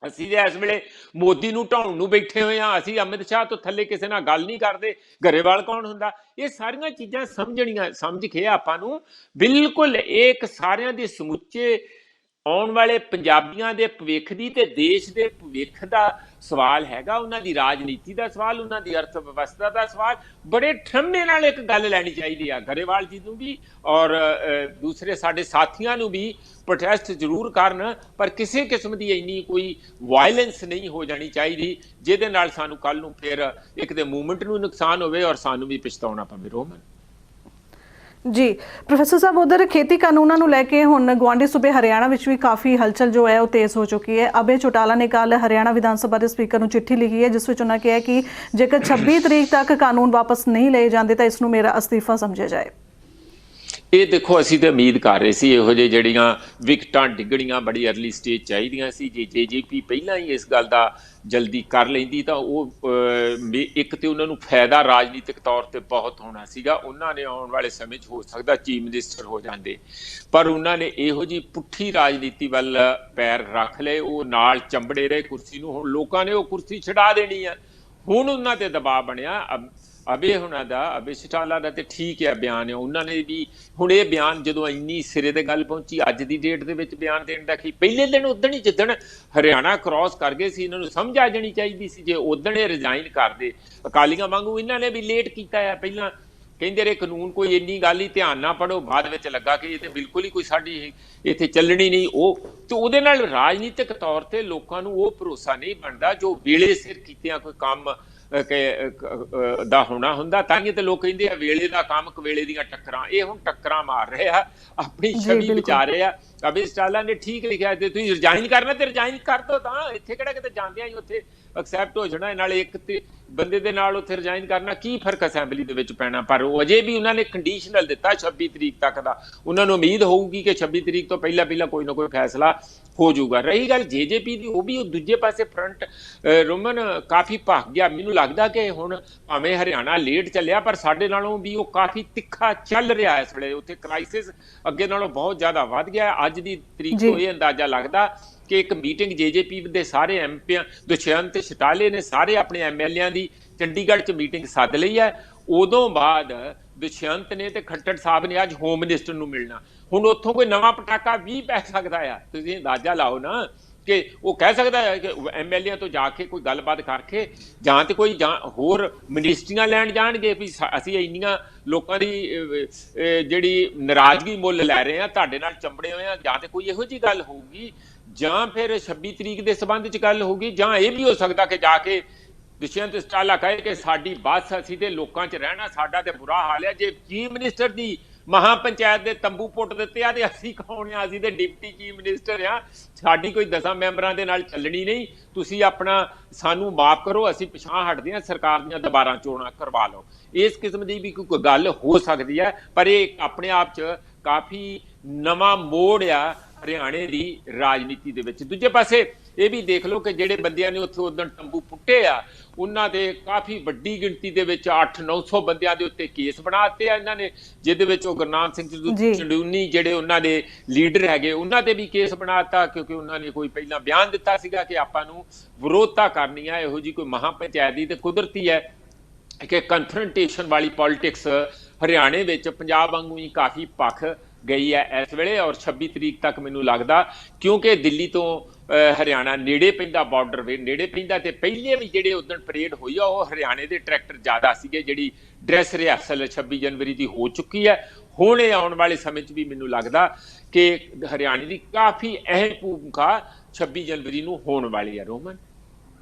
ਅਸੀਂ ਤੇ ਇਸ ਵੇਲੇ ਮੋਦੀ ਨੂੰ ਢਾਉਣ ਨੂੰ ਬੈਠੇ ਹੋਏ ਹਾਂ, ਅਸੀਂ ਅਮਿਤ ਸ਼ਾਹ ਤੋਂ ਥੱਲੇ ਕਿਸੇ ਨਾਲ ਗੱਲ ਨਹੀਂ ਕਰਦੇ, ਗਰੇਵਾਲ ਕੌਣ ਹੁੰਦਾ? ਇਹ ਸਾਰੀਆਂ ਚੀਜ਼ਾਂ ਸਮਝ ਕੇ ਆਪਾਂ ਨੂੰ ਬਿਲਕੁਲ ਇੱਕ ਸਾਰਿਆਂ ਦੇ ਸਮੁੱਚੇ ਆਉਣ ਵਾਲੇ ਪੰਜਾਬੀਆਂ ਦੇ ਭਵਿੱਖ ਦੀ ਤੇ ਦੇਸ਼ ਦੇ ਭਵਿੱਖ ਦਾ ਸਵਾਲ ਹੈਗਾ, ਉਹਨਾਂ ਦੀ ਰਾਜਨੀਤੀ ਦਾ ਸਵਾਲ, ਉਹਨਾਂ ਦੀ ਅਰਥ ਵਿਵਸਥਾ ਦਾ ਸਵਾਲ। ਬੜੇ ਠੰਮੇ ਨਾਲ ਇੱਕ ਗੱਲ ਲੈਣੀ ਚਾਹੀਦੀ ਆ ਗਰੇਵਾਲ ਜੀ ਨੂੰ ਵੀ, ਔਰ ਦੂਸਰੇ ਸਾਡੇ ਸਾਥੀਆਂ ਨੂੰ ਵੀ ਪ੍ਰੋਟੈਸਟ ਜ਼ਰੂਰ ਕਰਨ, ਪਰ ਕਿਸੇ ਕਿਸਮ ਦੀ ਇੰਨੀ ਕੋਈ ਵਾਇਲੈਂਸ ਨਹੀਂ ਹੋ ਜਾਣੀ ਚਾਹੀਦੀ ਜਿਹਦੇ ਨਾਲ ਸਾਨੂੰ ਕੱਲ ਨੂੰ ਫਿਰ ਇੱਕ ਤੇ ਮੂਵਮੈਂਟ ਨੂੰ ਨੁਕਸਾਨ ਹੋਵੇ ਔਰ ਸਾਨੂੰ ਵੀ ਪਛਤਾਉਣਾ ਪਵੇ। ਰੋਮਨ ਜੀ ਪ੍ਰੋਫੈਸਰ ਸਾਹਿਬ, ਉਧਰ ਖੇਤੀ ਕਾਨੂੰਨਾਂ ਨੂੰ ਲੈ ਕੇ ਹੁਣ ਗੁਆਂਢੀ ਸੂਬੇ ਹਰਿਆਣਾ ਵਿੱਚ ਵੀ ਕਾਫੀ ਹਲਚਲ ਜੋ ਹੈ ਉਹ ਤੇਜ਼ ਹੋ ਚੁੱਕੀ ਹੈ। ਅਭੈ ਚੌਟਾਲਾ ਨੇ ਕੱਲ ਹਰਿਆਣਾ ਵਿਧਾਨ ਸਭਾ ਦੇ ਸਪੀਕਰ ਨੂੰ ਚਿੱਠੀ ਲਿਖੀ ਹੈ, ਜਿਸ ਵਿੱਚ ਉਹਨਾਂ ਕਿਹਾ ਕਿ ਜੇਕਰ 26 ਤਰੀਕ ਤੱਕ ਕਾਨੂੰਨ ਵਾਪਸ ਨਹੀਂ ਲਏ ਜਾਂਦੇ ਤਾਂ ਇਸ ਨੂੰ ਮੇਰਾ ਅਸਤੀਫਾ ਸਮਝਿਆ ਜਾਏ। ਇਹ ਦੇਖੋ, ਅਸੀਂ ਤਾਂ ਉਮੀਦ ਕਰ ਰਹੇ ਸੀ ਇਹੋ ਜਿਹੇ ਜਿਹੜੀਆਂ ਵਿਕਟਾਂ ਡਿੱਗਣੀਆਂ ਬੜੀ ਅਰਲੀ ਸਟੇਜ ਚਾਹੀਦੀਆਂ ਸੀ। ਜੇ JJP ਪਹਿਲਾਂ ਹੀ ਇਸ ਗੱਲ ਦਾ ਜਲਦੀ ਕਰ ਲੈਂਦੀ ਤਾਂ ਉਹ ਇੱਕ ਤੇ ਉਹਨਾਂ ਨੂੰ ਫਾਇਦਾ ਰਾਜਨੀਤਿਕ ਤੌਰ ਤੇ ਬਹੁਤ ਹੋਣਾ ਸੀਗਾ। ਉਹਨਾਂ ਨੇ ਆਉਣ ਵਾਲੇ ਸਮੇਂ 'ਚ ਹੋ ਸਕਦਾ ਚੀਫ ਮਿਨਿਸਟਰ ਹੋ ਜਾਂਦੇ, ਪਰ ਉਹਨਾਂ ਨੇ ਇਹੋ ਜਿਹੀ ਪੁੱਠੀ ਰਾਜਨੀਤੀ ਵੱਲ ਪੈਰ ਰੱਖ ਲਏ, ਉਹ ਨਾਲ ਚੰਬੜੇ ਰਹੇ ਕੁਰਸੀ ਨੂੰ। ਹੁਣ ਲੋਕਾਂ ਨੇ ਉਹ ਕੁਰਸੀ ਛਡਾ ਦੇਣੀ ਆ। ਹੁਣ ਉਹਨਾਂ ਤੇ ਦਬਾਅ ਬਣਿਆ ਅਭੈ ਚੌਟਾਲਾ ਦਾ, ਤੇ ਠੀਕ ਹੈ ਬਿਆਨ ਹੈ ਉਹਨਾਂ ਨੇ ਵੀ। ਹੁਣ ਇਹ ਬਿਆਨ ਜਦੋਂ ਇੰਨੀ ਸਿਰੇ ਤੇ ਗੱਲ ਪਹੁੰਚੀ, ਅੱਜ ਦੀ ਡੇਟ ਦੇ ਵਿੱਚ ਬਿਆਨ ਦੇਣ ਦਾ ਕੀ? ਪਹਿਲੇ ਦਿਨ ਉਦਣ ਹੀ ਜਿੱਦਣ ਹਰਿਆਣਾ ਕ੍ਰਾਸ ਕਰ ਗਏ ਸੀ, ਇਹਨਾਂ ਨੂੰ ਸਮਝ ਆ ਜਾਣੀ ਚਾਹੀਦੀ ਸੀ। ਜੇ ਉਦਣ ਇਹ ਰਿਜ਼ਾਈਨ ਕਰਦੇ ਅਕਾਲੀਆਂ ਵਾਂਗੂ, ਇਹਨਾਂ ਨੇ ਵੀ ਲੇਟ ਕੀਤਾ ਆ। ਪਹਿਲਾਂ ਕਹਿੰਦੇ ਰਹੇ ਕਾਨੂੰਨ ਕੋਈ ਇੰਨੀ ਗੱਲ ਹੀ ਧਿਆਨ ਨਾ ਪੜੋ, ਬਾਅਦ ਵਿੱਚ ਲੱਗਾ ਕਿ ਇਹ ਤੇ ਬਿਲਕੁਲ ਹੀ ਕੋਈ ਸਾਡੀ ਇੱਥੇ ਚੱਲਣੀ ਨਹੀਂ। ਉਹ ਤੇ ਉਹਦੇ ਨਾਲ ਰਾਜਨੀਤਿਕ ਤੌਰ ਤੇ ਲੋਕਾਂ ਨੂੰ ਉਹ ਭਰੋਸਾ ਨਹੀਂ ਬਣਦਾ ਜੋ ਵੇਲੇ ਸਿਰ ਕੀਤਿਆਂ ਕੋਈ ਕੰਮ ਦਾ ਹੋਣਾ ਹੁੰਦਾ। ਤਾਂ ਹੀ ਤੇ ਲੋਕ ਕਹਿੰਦੇ ਆ ਵੇਲੇ ਦਾ ਕੰਮ ਕਵੇਲੇ ਦੀਆਂ ਟੱਕਰਾਂ। ਇਹ ਹੁਣ ਟੱਕਰਾਂ ਮਾਰ ਰਹੇ ਆ, ਆਪਣੀ ਜੀ ਛਵੀ ਬਿल्कुल। ਵਿਚਾਰ ਰਹੇ ਆ। ਅਭੀ ਸਟਾਲਾ ਨੇ ਠੀਕ ਲਿਖਿਆ, ਤੇ ਤੁਸੀਂ ਰਿਜ਼ਾਈਨ ਕਰਨਾ ਤੇ ਰਿਜ਼ਾਈਨ ਕਰ ਦੋ, ਤਾਂ ਇੱਥੇ ਕਿਹੜਾ ਕਿਤੇ ਜਾਂਦੇ ਆ ਉੱਥੇ ਐਕਸੈਪਟ ਹੋ ਜਾਣਾ। ਨਾਲੇ ਇੱਕ ਤੇ ਬੰਦੇ ਦੇ ਨਾਲ ਉੱਥੇ ਰਿਜ਼ਾਈਨ ਕਰਨਾ ਕੀ ਫਰਕ ਅਸੈਂਬਲੀ ਦੇ ਵਿੱਚ ਪੈਣਾ। ਪਰ ਉਹ ਅਜੇ ਵੀ ਉਹਨਾਂ ਨੇ ਕੰਡੀਸ਼ਨਲ ਦਿੱਤਾ 26 ਤਰੀਕ ਤੱਕ ਦਾ। ਉਹਨਾਂ ਨੂੰ ਉਮੀਦ ਹੋਊਗੀ ਕਿ 26 ਤਰੀਕ ਤੋਂ ਪਹਿਲਾਂ ਪਹਿਲਾਂ ਕੋਈ ਨਾ ਕੋਈ ਫੈਸਲਾ ਹੋ ਜਾਊਗਾ। ਰਹੀ ਗੱਲ ਜੇਜੇਪੀ ਦੀ, ਉਹ ਵੀ ਉਹ ਦੂਜੇ ਪਾਸੇ ਫਰੰਟ ਰੋਮਨ ਕਾਫੀ ਭੱਗ ਗਿਆ। ਮੈਨੂੰ ਲੱਗਦਾ ਕਿ ਹੁਣ ਭਾਵੇਂ ਹਰਿਆਣਾ ਲੇਟ ਚੱਲਿਆ, ਪਰ ਸਾਡੇ ਨਾਲੋਂ ਵੀ ਉਹ ਕਾਫੀ ਤਿੱਖਾ ਚੱਲ ਰਿਹਾ ਇਸ ਵੇਲੇ। ਉੱਥੇ ਕ੍ਰਾਈਸਿਸ ਅੱਗੇ ਨਾਲੋਂ ਬਹੁਤ ਜ਼ਿਆਦਾ ਵੱਧ ਗਿਆ। ਅੱਜ ਦੀ ਤਰੀਕ ਤੋਂ ਇਹ ਅੰਦਾਜ਼ਾ ਲੱਗਦਾ ਕਿ ਇੱਕ ਮੀਟਿੰਗ ਜੇਜੇਪੀ ਦੇ ਸਾਰੇ ਐਮਪੀਆਂ, ਦੁਸ਼ਯੰਤ ਚੌਟਾਲਾ ਨੇ ਸਾਰੇ ਆਪਣੇ ਐਮਐਲਏਆਂ ਦੀ ਚੰਡੀਗੜ੍ਹ 'ਚ ਮੀਟਿੰਗ ਸੱਦ ਲਈ ਹੈ। ਉਦੋਂ ਬਾਅਦ ਦੁਸ਼ਯੰਤ ਨੇ ਤੇ ਖੱਟੜ ਸਾਹਿਬ ਨੇ ਅੱਜ ਹੋਮ ਮਿਨਿਸਟਰ ਨੂੰ ਮਿਲਣਾ। ਹੁਣ ਉੱਥੋਂ ਕੋਈ ਨਵਾਂ ਪਟਾਕਾ ਵੀ ਪੈ ਸਕਦਾ ਆ। ਤੁਸੀਂ ਅੰਦਾਜ਼ਾ ਲਾਓ ਨਾ ਕਿ ਉਹ ਕਹਿ ਸਕਦਾ ਹੈ ਕਿ ਐਮਐਲਏ ਤੋਂ ਜਾ ਕੇ ਕੋਈ ਗੱਲਬਾਤ ਕਰਕੇ ਜਾਂ ਤੇ ਕੋਈ ਜਾਂ ਹੋਰ ਮਿਨਿਸਟਰੀਆਂ ਲੈਣ ਜਾਣਗੇ ਵੀ ਅਸੀਂ ਇੰਨੀਆਂ ਲੋਕਾਂ ਦੀ ਜਿਹੜੀ ਨਾਰਾਜ਼ਗੀ ਮੁੱਲ ਲੈ ਰਹੇ ਆ, ਤੁਹਾਡੇ ਨਾਲ ਚੰਬੜੇ ਹੋਏ ਆ, ਜਾਂ ਤੇ ਕੋਈ ਇਹੋ ਜਿਹੀ ਗੱਲ ਹੋਊਗੀ, ਜਾਂ ਫਿਰ 26 ਤਰੀਕ ਦੇ ਸੰਬੰਧ 'ਚ ਗੱਲ ਹੋਊਗੀ, ਜਾਂ ਇਹ ਵੀ ਹੋ ਸਕਦਾ ਕਿ ਜਾ ਕੇ ਦੁਸ਼ਯੰਤ ਚੌਟਾਲਾ ਕਹੇ ਕਿ ਸਾਡੀ ਬੱਸ, ਅਸੀਂ ਤੇ ਲੋਕਾਂ 'ਚ ਰਹਿਣਾ, ਸਾਡਾ ਤੇ ਬੁਰਾ ਹਾਲ ਹੈ। ਜੇ ਚੀਫ ਮਿਨਿਸਟਰ ਦੀ ਮਹਾ ਪੰਚਾਇਤ ਦੇ ਤੰਬੂ ਪੁੱਟ ਦਿੱਤੇ ਆ ਤੇ ਅਸੀਂ ਕੌਣ ਆ? ਅਸੀਂ ਤੇ ਡਿਪਟੀ ਚੀਫ ਮਿਨਿਸਟਰ ਆ, ਸਾਡੀ ਕੋਈ 10 ਮੈਂਬਰਾਂ ਦੇ ਨਾਲ ਚੱਲਣੀ ਨਹੀਂ। ਤੁਸੀਂ ਆਪਣਾ ਸਾਨੂੰ ਮਾਫ ਕਰੋ, ਅਸੀਂ ਪਿਛਾਂਹ ਹਟਦੇ ਹਾਂ, ਸਰਕਾਰ ਦੀਆਂ ਦੁਬਾਰਾ ਚੋਣਾਂ ਕਰਵਾ ਲਓ। ਇਸ ਕਿਸਮ ਦੀ ਵੀ ਕੋਈ ਗੱਲ ਹੋ ਸਕਦੀ ਹੈ। ਪਰ ਇਹ ਆਪਣੇ ਆਪ 'ਚ ਕਾਫੀ ਨਵਾਂ ਮੋੜ ਆ ਹਰਿਆਣੇ ਦੀ ਰਾਜਨੀਤੀ ਦੇ ਵਿੱਚ। ਦੂਜੇ ਪਾਸੇ ਇਹ ਵੀ ਦੇਖ ਲਓ ਕਿ ਜਿਹੜੇ ਬੰਦਿਆਂ ਨੇ ਉੱਥੇ ਉਦੋਂ ਤੰਬੂ ਪੁੱਟੇ ਆ, ਉਹਨਾਂ ਦੇ ਕਾਫੀ ਵੱਡੀ ਗਿਣਤੀ ਦੇ ਵਿੱਚ 800-900 ਬੰਦਿਆਂ ਦੇ ਉੱਤੇ ਕੇਸ ਬਣਾ ਦਿੱਤੇ ਆ ਇਹਨਾਂ ਨੇ, ਜਿਹਦੇ ਵਿੱਚ ਉਹ ਗੁਰਨਾਮ ਸਿੰਘ ਚੰਡੂਨੀ ਜਿਹੜੇ ਉਹਨਾਂ ਦੇ ਲੀਡਰ ਹੈਗੇ, ਉਹਨਾਂ ਤੇ ਵੀ ਕੇਸ ਬਣਾ ਦਿੱਤਾ, ਕਿਉਂਕਿ ਉਹਨਾਂ ਨੇ ਕੋਈ ਪਹਿਲਾਂ ਬਿਆਨ ਦਿੱਤਾ ਸੀਗਾ ਕਿ ਆਪਾਂ ਨੂੰ ਵਿਰੋਧਤਾ ਕਰਨੀ ਆ ਇਹੋ ਜਿਹੀ ਕੋਈ ਮਹਾ ਪੰਚਾਇਤ ਦੀ। ਤੇ ਕੁਦਰਤੀ ਹੈ ਕਿ ਕਨਫਰੰਟੇਸ਼ਨ ਵਾਲੀ ਪੋਲਿਟਿਕਸ ਹਰਿਆਣੇ ਵਿੱਚ ਪੰਜਾਬ ਵਾਂਗੂ ਹੀ ਕਾਫੀ ਪੱਖ ਗਈ ਹੈ ਇਸ ਵੇਲੇ। ਔਰ 26 ਤਰੀਕ ਤੱਕ ਮੈਨੂੰ ਲੱਗਦਾ, ਕਿਉਂਕਿ ਦਿੱਲੀ ਤੋਂ ਹਰਿਆਣਾ ਨੇੜੇ ਪੈਂਦਾ, ਬਾਰਡਰ ਵੇ ਨੇੜੇ ਪੈਂਦਾ, ਤੇ ਪਹਿਲੇ ਵੀ ਜਿਹੜੇ ਉਦੋਂ ਪਰੇਡ ਹੋਈ ਆ ਉਹ ਹਰਿਆਣੇ ਦੇ ਟਰੈਕਟਰ ਜ਼ਿਆਦਾ ਸੀਗੇ। ਜਿਹੜੀ ਡਰੈਸ ਰਿਹਰਸਲ 26 ਜਨਵਰੀ ਦੀ ਹੋ ਚੁੱਕੀ ਹੈ। ਹੁਣ ਇਹ ਆਉਣ ਵਾਲੇ ਸਮੇਂ 'ਚ ਵੀ ਮੈਨੂੰ ਲੱਗਦਾ ਕਿ ਹਰਿਆਣੇ ਦੀ ਕਾਫੀ ਅਹਿਮ ਭੂਮਿਕਾ 26 ਜਨਵਰੀ ਨੂੰ ਹੋਣ ਵਾਲੀ ਹੈ। ਰੋਮਨ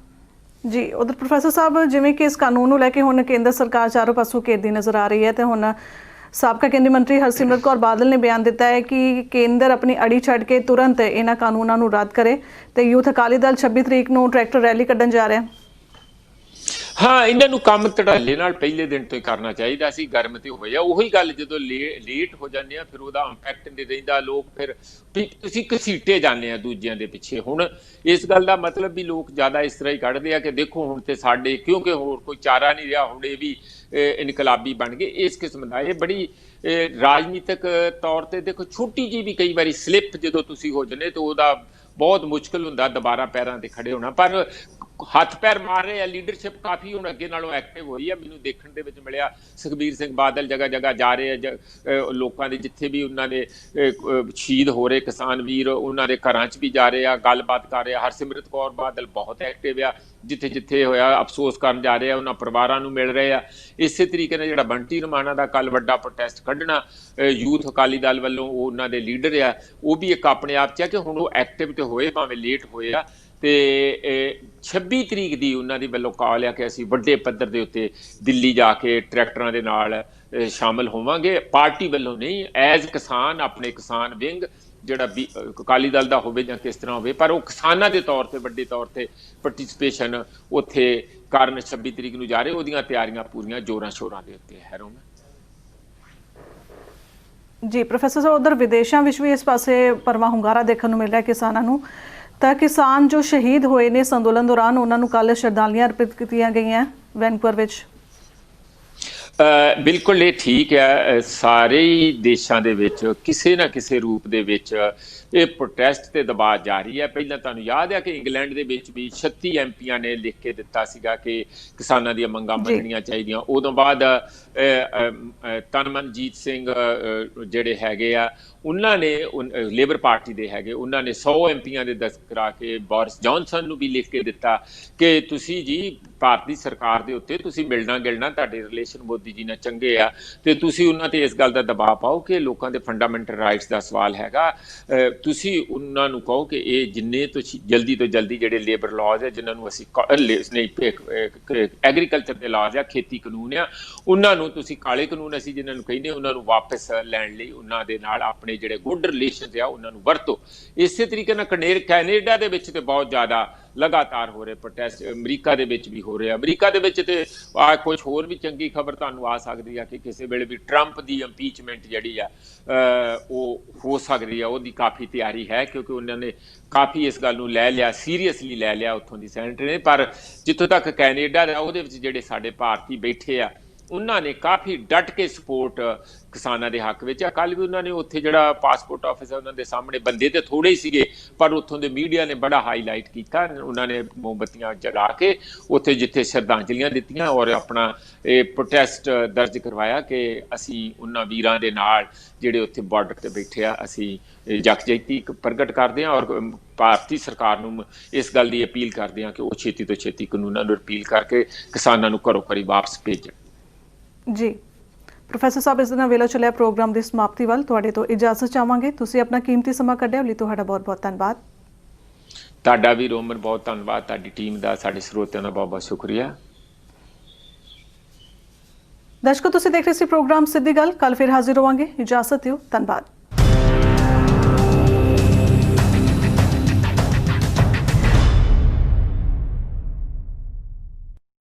ਜੀ, ਉਧਰ ਪ੍ਰੋਫੈਸਰ ਸਾਹਿਬ, ਜਿਵੇਂ ਕਿ ਇਸ ਕਾਨੂੰਨ ਨੂੰ ਲੈ ਕੇ ਹੁਣ ਕੇਂਦਰ ਸਰਕਾਰ ਚਾਰੋਂ ਪਾਸੋਂ ਘੇਰਦੀ ਨਜ਼ਰ ਆ ਰਹੀ ਹੈ, ਤੇ ਹੁਣ ਸਾਬਕਾ ਕੇਂਦਰੀ ਮੰਤਰੀ ਹਰਸਿਮਰਤ ਕੌਰ ਬਾਦਲ ਨੇ ਬਿਆਨ ਦਿੱਤਾ ਹੈ ਕਿ ਕੇਂਦਰ ਆਪਣੀ ਅੜੀ ਛੱਡ ਕੇ ਤੁਰੰਤ ਇਹਨਾਂ ਕਾਨੂੰਨਾਂ ਨੂੰ ਰੱਦ ਕਰੇ। ਤੇ ਯੂਥ ਅਕਾਲੀ ਦਲ 26 ਤਰੀਕ ਨੂੰ ਟਰੈਕਟਰ ਰੈਲੀ ਕੱਢਣ ਜਾ ਰਿਹਾ। ਹਾਂ, ਇਹਨਾਂ ਨੂੰ ਕੰਮ ਧੜੱਲੇ ਨਾਲ ਪਹਿਲੇ ਦਿਨ ਤੋਂ ਹੀ ਕਰਨਾ ਚਾਹੀਦਾ ਸੀ। ਗਰਮ ਤੇ ਹੋਇਆ ਉਹੀ ਗੱਲ, ਜਦੋਂ ਲੇਟ ਹੋ ਜਾਂਦੇ ਆ ਫਿਰ ਉਹਦਾ ਇੰਪੈਕਟ ਨਹੀਂ ਰਹਿੰਦਾ। ਲੋਕ ਫਿਰ ਤੁਸੀਂ ਘਸੀਟੇ ਜਾਂਦੇ ਆ ਦੂਜਿਆਂ ਦੇ ਪਿੱਛੇ। ਹੁਣ ਇਸ ਗੱਲ ਦਾ ਮਤਲਬ ਵੀ ਲੋਕ ਜ਼ਿਆਦਾ ਇਸ ਤਰ੍ਹਾਂ ਹੀ ਕੱਢਦੇ ਆ ਕਿ ਦੇਖੋ ਹੁਣ ਤੇ ਸਾਡੇ, ਕਿਉਂਕਿ ਹੋਰ ਕੋਈ ਚਾਰਾ ਨਹੀਂ ਰਿਹਾ, ਹੁਣ ਇਹ ਵੀ ਇਨਕਲਾਬੀ ਬਣ ਗਏ। ਇਸ ਕਿਸਮ ਦਾ ਇਹ ਬੜੀ ਰਾਜਨੀਤਿਕ ਤੌਰ ਤੇ ਦੇਖੋ ਛੋਟੀ ਜਿਹੀ ਵੀ ਕਈ ਵਾਰੀ ਸਲਿੱਪ ਜਦੋਂ ਤੁਸੀਂ ਹੋ ਜਾਂਦੇ ਤਾਂ ਉਹਦਾ ਬਹੁਤ ਮੁਸ਼ਕਿਲ ਹੁੰਦਾ ਦੁਬਾਰਾ ਪੈਰਾਂ ਤੇ ਖੜੇ ਹੋਣਾ। ਪਰ ਹੱਥ ਪੈਰ ਮਾਰ ਰਹੇ ਆ। ਲੀਡਰਸ਼ਿਪ ਕਾਫੀ ਹੁਣ ਅੱਗੇ ਨਾਲੋਂ ਐਕਟਿਵ ਹੋਈ ਆ। ਮੈਨੂੰ ਦੇਖਣ ਦੇ ਵਿੱਚ ਮਿਲਿਆ ਸੁਖਬੀਰ ਸਿੰਘ ਬਾਦਲ ਜਗ੍ਹਾ ਜਗ੍ਹਾ ਜਾ ਰਹੇ ਆ, ਲੋਕਾਂ ਦੇ ਜਿੱਥੇ ਵੀ ਉਹਨਾਂ ਦੇ ਸ਼ਹੀਦ ਹੋ ਰਹੇ ਕਿਸਾਨ ਵੀਰ, ਉਹਨਾਂ ਦੇ ਘਰਾਂ 'ਚ ਵੀ ਜਾ ਰਹੇ ਆ, ਗੱਲਬਾਤ ਕਰ ਰਹੇ ਆ। ਹਰਸਿਮਰਤ ਕੌਰ ਬਾਦਲ ਬਹੁਤ ਐਕਟਿਵ ਆ, ਜਿੱਥੇ ਜਿੱਥੇ ਹੋਇਆ ਅਫਸੋਸ ਕਰਨ ਜਾ ਰਹੇ ਆ, ਉਹਨਾਂ ਪਰਿਵਾਰਾਂ ਨੂੰ ਮਿਲ ਰਹੇ ਆ। ਇਸੇ ਤਰੀਕੇ ਨਾਲ ਜਿਹੜਾ ਬੰਟੀ ਰਮਾਣਾ ਦਾ ਕੱਲ ਵੱਡਾ ਪ੍ਰੋਟੈਸਟ ਕੱਢਣਾ ਯੂਥ ਅਕਾਲੀ ਦਲ ਵੱਲੋਂ, ਉਹ ਉਹਨਾਂ ਦੇ ਲੀਡਰ ਆ, ਉਹ ਵੀ ਇੱਕ ਆਪਣੇ ਆਪ 'ਚ ਆ ਕਿ ਹੁਣ ਉਹ ਐਕਟਿਵ ਤੇ ਹੋਏ, ਭਾਵੇਂ ਲੇਟ ਹੋਏ ਆ। ਤੇ 26 ਤਰੀਕ ਦੀ ਉਹਨਾਂ ਦੀ ਵੱਲੋਂ ਕਾਲ ਆ ਕਿ ਅਸੀਂ ਵੱਡੇ ਪੱਧਰ ਦੇ ਉੱਤੇ ਦਿੱਲੀ ਜਾ ਕੇ ਟਰੈਕਟਰਾਂ ਦੇ ਨਾਲ ਸ਼ਾਮਲ ਹੋਵਾਂਗੇ। ਪਾਰਟੀ ਵੱਲੋਂ ਨਹੀਂ, ਐਜ਼ ਕਿਸਾਨ, ਆਪਣੇ ਕਿਸਾਨ ਵਿੰਗ ਜਿਹੜਾ ਵੀ ਅਕਾਲੀ ਦਲ ਦਾ ਹੋਵੇ ਜਾਂ ਕਿਸ ਤਰ੍ਹਾਂ ਹੋਵੇ, ਪਰ ਉਹ ਕਿਸਾਨਾਂ ਦੇ ਤੌਰ ਤੇ ਵੱਡੇ ਤੌਰ ਤੇ ਪਾਰਟਿਸਿਪੇਸ਼ਨ ਉੱਥੇ ਕਾਰਨ 26 ਤਰੀਕ ਨੂੰ ਜਾ ਰਹੇ। ਉਹਦੀਆਂ ਤਿਆਰੀਆਂ ਪੂਰੀਆਂ ਜ਼ੋਰਾਂ ਸ਼ੋਰਾਂ ਦੇ ਉੱਤੇ ਹੈ। ਰੋਮਨ ਜੀ, ਪ੍ਰੋਫੈਸਰ ਸਾਹਿਬ, ਉਧਰ ਵਿਦੇਸ਼ਾਂ ਵਿੱਚ ਵੀ ਇਸ ਪਾਸੇ ਭਰਵਾਂ ਹੁੰਗਾਰਾ ਦੇਖਣ ਨੂੰ ਮਿਲ ਰਿਹਾ ਕਿਸਾਨਾਂ ਨੂੰ। ਤਾਂ ਕਿਸਾਨ ਜੋ ਸ਼ਹੀਦ ਹੋਏ ਨੇ ਇਸ ਅੰਦੋਲਨ ਦੌਰਾਨ, ਉਹਨਾਂ ਨੂੰ ਕੱਲ੍ਹ ਸ਼ਰਧਾਂਜਲੀਆਂ ਅਰਪਿਤ ਕੀਤੀਆਂ ਗਈਆਂ ਵੈਨਕੂਵਰ ਵਿੱਚ। ਬਿਲਕੁਲ ਇਹ ਠੀਕ ਹੈ। ਸਾਰੇ ਹੀ ਦੇਸ਼ਾਂ ਦੇ ਵਿੱਚ ਕਿਸੇ ਨਾ ਕਿਸੇ ਰੂਪ ਦੇ ਵਿੱਚ ਇਹ ਪ੍ਰੋਟੈਸਟ ਤੇ ਦਬਾਅ ਜਾਰੀ ਹੈ। ਪਹਿਲਾਂ ਤੁਹਾਨੂੰ ਯਾਦ ਹੈ ਕਿ ਇੰਗਲੈਂਡ ਦੇ ਵਿੱਚ ਵੀ 36 ਐਮਪੀਆਂ ਨੇ ਲਿਖ ਕੇ ਦਿੱਤਾ ਸੀਗਾ ਕਿ ਕਿਸਾਨਾਂ ਦੀਆਂ ਮੰਗਾਂ ਮੰਨਣੀਆਂ ਚਾਹੀਦੀਆਂ। ਉਦੋਂ ਬਾਅਦ ਤਨਮਨਜੀਤ ਸਿੰਘ ਜਿਹੜੇ ਹੈਗੇ ਆ, ਉਹਨਾਂ ਨੇ ਲੇਬਰ ਪਾਰਟੀ ਦੇ ਹੈਗੇ, ਉਹਨਾਂ ਨੇ 100 ਐਮਪੀਆਂ ਦੇ ਦਸਤਖਤ ਕਰਾ ਕੇ ਬੋਰਿਸ ਜੌਨਸਨ ਨੂੰ ਵੀ ਲਿਖ ਕੇ ਦਿੱਤਾ ਕਿ ਤੁਸੀਂ ਜੀ ਭਾਰਤੀ ਸਰਕਾਰ ਦੇ ਉੱਤੇ ਤੁਸੀਂ ਮਿਲਣਾ ਗਿਲਣਾ, ਤੁਹਾਡੇ ਰਿਲੇਸ਼ਨ ਮੋਦੀ ਜੀ ਨਾਲ ਚੰਗੇ ਆ, ਤੇ ਤੁਸੀਂ ਉਹਨਾਂ ਤੇ ਇਸ ਗੱਲ ਦਾ ਦਬਾਅ ਪਾਓ ਕਿ ਲੋਕਾਂ ਦੇ ਫੰਡਾਮੈਂਟਲ ਰਾਈਟਸ ਦਾ ਸਵਾਲ ਹੈਗਾ। ਤੁਸੀਂ ਉਹਨਾਂ ਨੂੰ ਕਹੋ ਕਿ ਇਹ ਜਿੰਨੇ ਤੁਸੀਂ ਜਲਦੀ ਤੋਂ ਜਲਦੀ ਜਿਹੜੇ ਲੇਬਰ ਲਾਜ਼ ਹੈ ਜਿਨ੍ਹਾਂ ਨੂੰ ਅਸੀਂ ਐਗਰੀਕਲਚਰ ਦੇ ਲਾਜ਼ ਆ, ਖੇਤੀ ਕਾਨੂੰਨ ਆ, ਉਹਨਾਂ ਨੂੰ ਤੁਸੀਂ ਕਾਲੇ ਕਾਨੂੰਨ ਅਸੀਂ ਜਿਨ੍ਹਾਂ ਨੂੰ ਕਹਿੰਦੇ ਉਹਨਾਂ ਨੂੰ ਵਾਪਸ ਲੈਣ ਲਈ ਉਹਨਾਂ ਦੇ ਨਾਲ ਆਪਣੇ ਜਿਹੜੇ ਗੁੱਡ ਰਿਲੇਸ਼ਨਸ ਆ ਉਹਨਾਂ ਨੂੰ ਵਰਤੋ। ਇਸੇ ਤਰੀਕੇ ਨਾਲ ਕੈਨੇਡਾ ਦੇ ਵਿੱਚ ਤੇ ਬਹੁਤ ਜ਼ਿਆਦਾ ਲਗਾਤਾਰ ਹੋ ਰਹੇ ਪ੍ਰੋਟੈਸਟ, ਅਮਰੀਕਾ ਦੇ ਵਿੱਚ ਵੀ ਹੋ ਰਹੇ। ਅਮਰੀਕਾ ਦੇ ਵਿੱਚ ਤੇ ਕੁਝ ਹੋਰ ਵੀ ਚੰਗੀ ਖਬਰ ਤੁਹਾਨੂੰ ਆ ਸਕਦੀ ਆ ਕਿ ਕਿਸੇ ਵੇਲੇ ਵੀ ਟਰੰਪ ਦੀ ਇੰਪੀਚਮੈਂਟ ਜਿਹੜੀ ਆ ਉਹ ਹੋ ਸਕਦੀ ਆ। ਉਹਦੀ ਕਾਫੀ ਤਿਆਰੀ ਹੈ ਕਿਉਂਕਿ ਉਹਨਾਂ ਨੇ ਕਾਫੀ ਇਸ ਗੱਲ ਨੂੰ ਲੈ ਲਿਆ, ਸੀਰੀਅਸਲੀ ਲੈ ਲਿਆ ਉੱਥੋਂ ਦੀ ਸੈਨੇਟਰ ਨੇ। ਪਰ ਜਿੱਥੋਂ ਤੱਕ ਕੈਨੇਡਾ ਦਾ ਉਹਦੇ ਵਿੱਚ ਜਿਹੜੇ ਸਾਡੇ ਭਾਰਤੀ ਬੈਠੇ ਆ ਉਹਨਾਂ ਨੇ ਕਾਫੀ ਡਟ ਕੇ ਸਪੋਰਟ ਕਿਸਾਨਾਂ ਦੇ ਹੱਕ ਵਿੱਚ ਆ। ਕੱਲ੍ਹ ਵੀ ਉਹਨਾਂ ਨੇ ਉੱਥੇ ਜਿਹੜਾ ਪਾਸਪੋਰਟ ਆਫਿਸ ਹੈ ਉਹਨਾਂ ਦੇ ਸਾਹਮਣੇ ਬੰਦੇ ਤੇ ਥੋੜ੍ਹੇ ਹੀ ਸੀਗੇ, ਪਰ ਉੱਥੋਂ ਦੇ ਮੀਡੀਆ ਨੇ ਬੜਾ ਹਾਈਲਾਈਟ ਕੀਤਾ। ਉਹਨਾਂ ਨੇ ਮੋਮਬੱਤੀਆਂ ਜਲਾ ਕੇ ਉੱਥੇ ਜਿੱਥੇ ਸ਼ਰਧਾਂਜਲੀਆਂ ਦਿੱਤੀਆਂ ਔਰ ਆਪਣਾ ਇਹ ਪ੍ਰੋਟੈਸਟ ਦਰਜ ਕਰਵਾਇਆ ਕਿ ਅਸੀਂ ਉਹਨਾਂ ਵੀਰਾਂ ਦੇ ਨਾਲ ਜਿਹੜੇ ਉੱਥੇ ਬਾਰਡਰ 'ਤੇ ਬੈਠੇ ਆ ਅਸੀਂ ਯਕਜਹਿਤੀ ਪ੍ਰਗਟ ਕਰਦੇ ਹਾਂ ਔਰ ਭਾਰਤੀ ਸਰਕਾਰ ਨੂੰ ਇਸ ਗੱਲ ਦੀ ਅਪੀਲ ਕਰਦੇ ਹਾਂ ਕਿ ਉਹ ਛੇਤੀ ਤੋਂ ਛੇਤੀ ਕਾਨੂੰਨਾਂ ਨੂੰ ਰਿਪੀਲ ਕਰਕੇ ਕਿਸਾਨਾਂ ਨੂੰ ਘਰੋਂ ਘਰੀ ਵਾਪਸ ਭੇਜਣ। ਜੀ ਪ੍ਰੋਫੈਸਰ ਸਾਹਿਬ, ਇਸ ਦੇ ਨਾਲ ਵੇਲਾ ਚੱਲਿਆ ਪ੍ਰੋਗਰਾਮ ਦੀ ਸਮਾਪਤੀ ਵੱਲ। ਤੁਹਾਡੇ ਤੋਂ ਇਜਾਜ਼ਤ ਚਾਹਾਂਗੇ। ਤੁਸੀਂ ਆਪਣਾ ਕੀਮਤੀ ਸਮਾਂ ਕੱਢਿਆ ਲਈ ਤੁਹਾਡਾ ਬਹੁਤ ਬਹੁਤ ਧੰਨਵਾਦ। ਤੁਹਾਡਾ ਵੀ ਰੋਮਨ ਬਹੁਤ ਧੰਨਵਾਦ। ਤੁਹਾਡੀ ਟੀਮ ਦਾ, ਸਾਡੇ ਸਰੋਤਿਆਂ ਦਾ ਬਹੁਤ ਬਹੁਤ ਸ਼ੁਕਰੀਆ। ਦਰਸ਼ਕੋ, ਤੁਸੀਂ ਦੇਖ ਰਹੇ ਸੀ ਪ੍ਰੋਗਰਾਮ ਸਿੱਧੀ ਗੱਲ। ਕੱਲ ਫਿਰ ਹਾਜ਼ਰ ਹੋਵਾਂਗੇ। ਇਜਾਜ਼ਤ ਦਿਓ। ਧੰਨਵਾਦ।